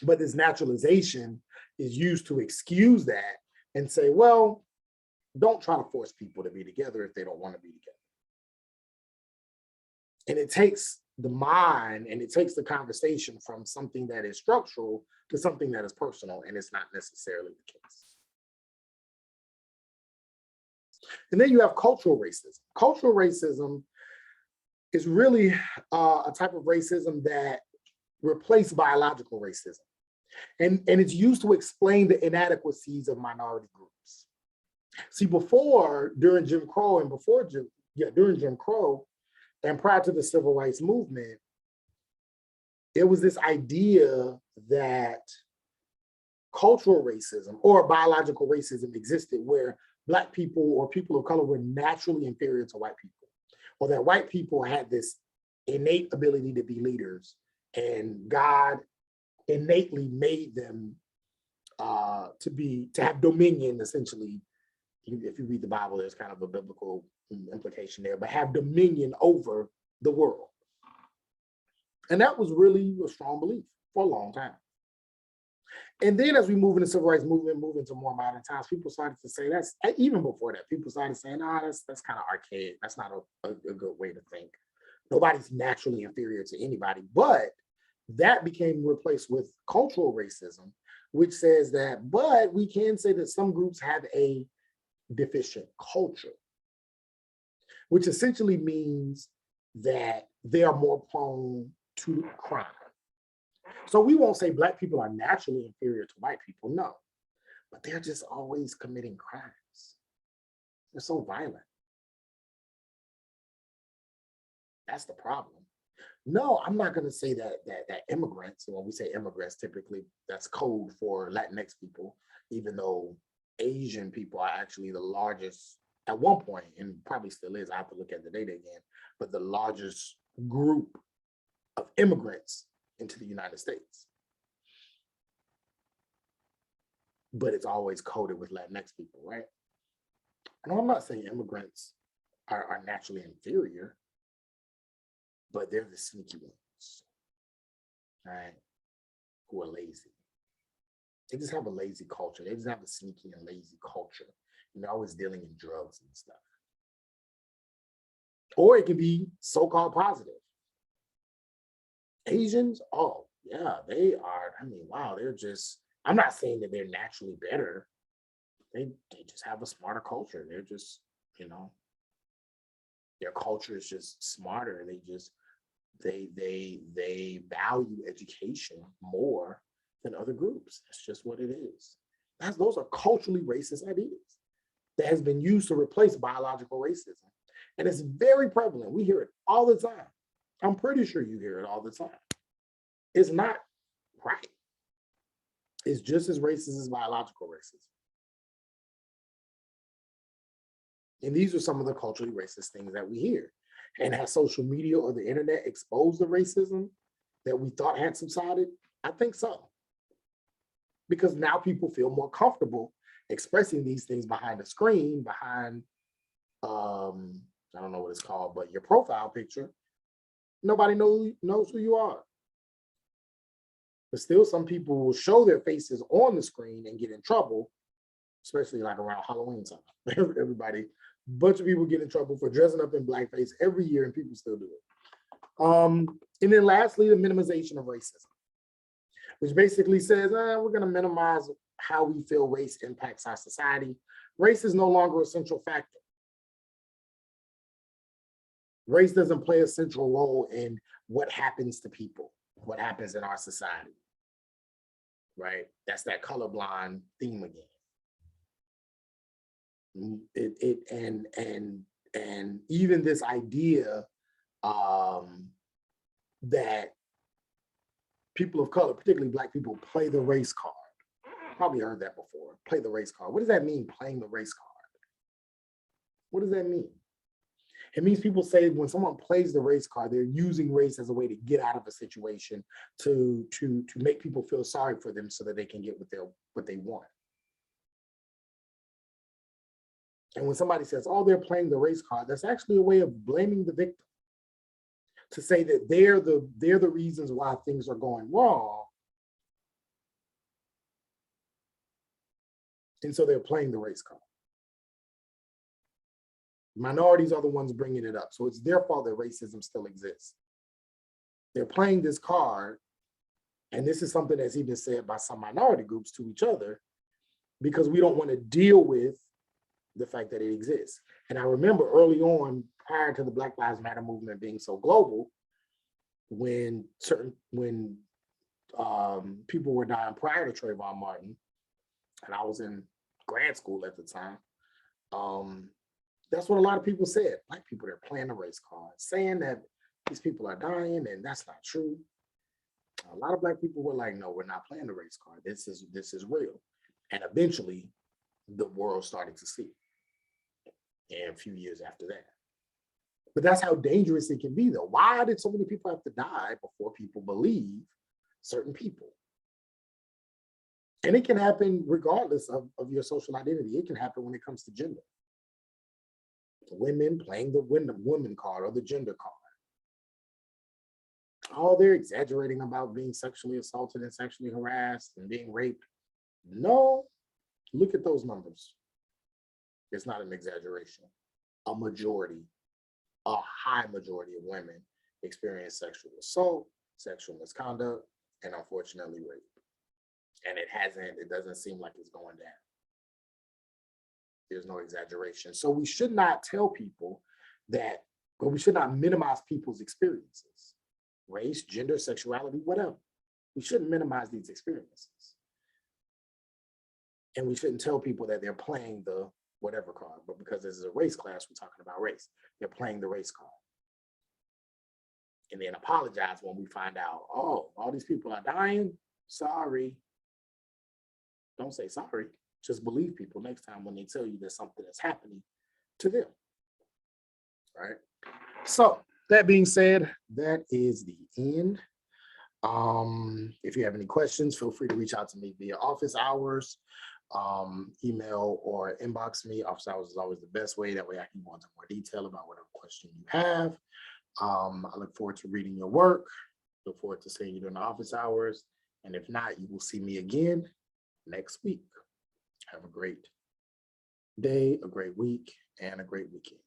But this naturalization is used to excuse that and say, well, don't try to force people to be together if they don't want to be together. And it takes the mind and it takes the conversation from something that is structural to something that is personal, and it's not necessarily the case. And then you have cultural racism. Cultural racism is really a type of racism that replaced biological racism. And it's used to explain the inadequacies of minority groups. See, during Jim Crow and prior to the Civil Rights Movement, there was this idea that cultural racism or biological racism existed where Black people or people of color were naturally inferior to white people, or that white people had this innate ability to be leaders and God innately made them to have dominion, essentially. If you read the Bible, there's kind of a biblical implication there, but have dominion over the world. And that was really a strong belief for a long time. And then as we move into the civil rights movement, move into more modern times, people started to say that's, even before that, people started saying, that's kind of archaic. That's not a good way to think. Nobody's naturally inferior to anybody, but that became replaced with cultural racism, which says that, but we can say that some groups have a deficient culture, which essentially means that they are more prone to crime. So we won't say Black people are naturally inferior to white people, no, but they're just always committing crimes. They're so violent. That's the problem. No, I'm not going to say that immigrants, when we say immigrants, typically that's code for Latinx people, even though Asian people are actually the largest at one point, and probably still is. I have to look at the data again, but the largest group of immigrants into the United States. But it's always coded with Latinx people, right? And I'm not saying immigrants are naturally inferior, but they're the sneaky ones, right? Who are lazy. They just have a lazy culture. They just have a sneaky and lazy culture. And they're always dealing in drugs and stuff. Or it can be so-called positive. Asians, oh, yeah, they are. I mean, wow, they're just, I'm not saying that they're naturally better. They just have a smarter culture. They're just, their culture is just smarter. They value education more than other groups. That's just what it is. Those are culturally racist ideas that has been used to replace biological racism. And it's very prevalent. We hear it all the time. I'm pretty sure you hear it all the time. It's not right. It's just as racist as biological racism. And these are some of the culturally racist things that we hear. And has social media or the internet exposed the racism that we thought had subsided? I think so. Because now people feel more comfortable expressing these things behind a screen, behind, I don't know what it's called, but your profile picture. Nobody knows who you are. But still, some people will show their faces on the screen and get in trouble, especially like around Halloween time. Everybody, bunch of people get in trouble for dressing up in blackface every year, and people still do it. And then lastly, the minimization of racism, which basically says, we're going to minimize how we feel race impacts our society. Race is no longer a central factor. Race doesn't play a central role in what happens to people, what happens in our society, right? That's that colorblind theme again. And even this idea that people of color, particularly Black people, play the race card. Probably heard that before. Play the race card. What does that mean, playing the race card? What does that mean? It means people say when someone plays the race card, they're using race as a way to get out of a situation, to make people feel sorry for them so that they can get what they want. And when somebody says, oh, they're playing the race card, that's actually a way of blaming the victim, to say that they're the reasons why things are going wrong. And so they're playing the race card. Minorities are the ones bringing it up. So it's their fault that racism still exists. They're playing this card. And this is something that's even said by some minority groups to each other, because we don't want to deal with the fact that it exists. And I remember early on, prior to the Black Lives Matter movement being so global, when people were dying prior to Trayvon Martin, and I was in grad school at the time, that's what a lot of people said. Black people, they're playing the race card, saying that these people are dying, and that's not true. A lot of Black people were like, no, we're not playing the race card. This is real. And eventually, the world started to see it. And a few years after that. But that's how dangerous it can be, though. Why did so many people have to die before people believe certain people? And it can happen regardless of your social identity. It can happen when it comes to gender. Women playing the woman card or the gender card. Oh, they're exaggerating about being sexually assaulted and sexually harassed and being raped. No, look at those numbers. It's not an exaggeration. A high majority of women experience sexual assault, sexual misconduct, and unfortunately rape. And it doesn't seem like it's going down. There's no exaggeration. So we should not tell people that, but we should not minimize people's experiences. Race, gender, sexuality, whatever. We shouldn't minimize these experiences. And we shouldn't tell people that they're playing the whatever card, but because this is a race class, we're talking about race. They're playing the race card. and then apologize when we find out, oh, all these people are dying. Sorry. Don't say sorry. Just believe people next time when they tell you there's something that's happening to them. Right? So that being said, that is the end. If you have any questions, feel free to reach out to me via office hours, email, or inbox me. Office hours is always the best way. That way I can go into more detail about whatever question you have. I look forward to reading your work. Look forward to seeing you during the office hours. And if not, you will see me again next week. Have a great day, a great week, and a great weekend.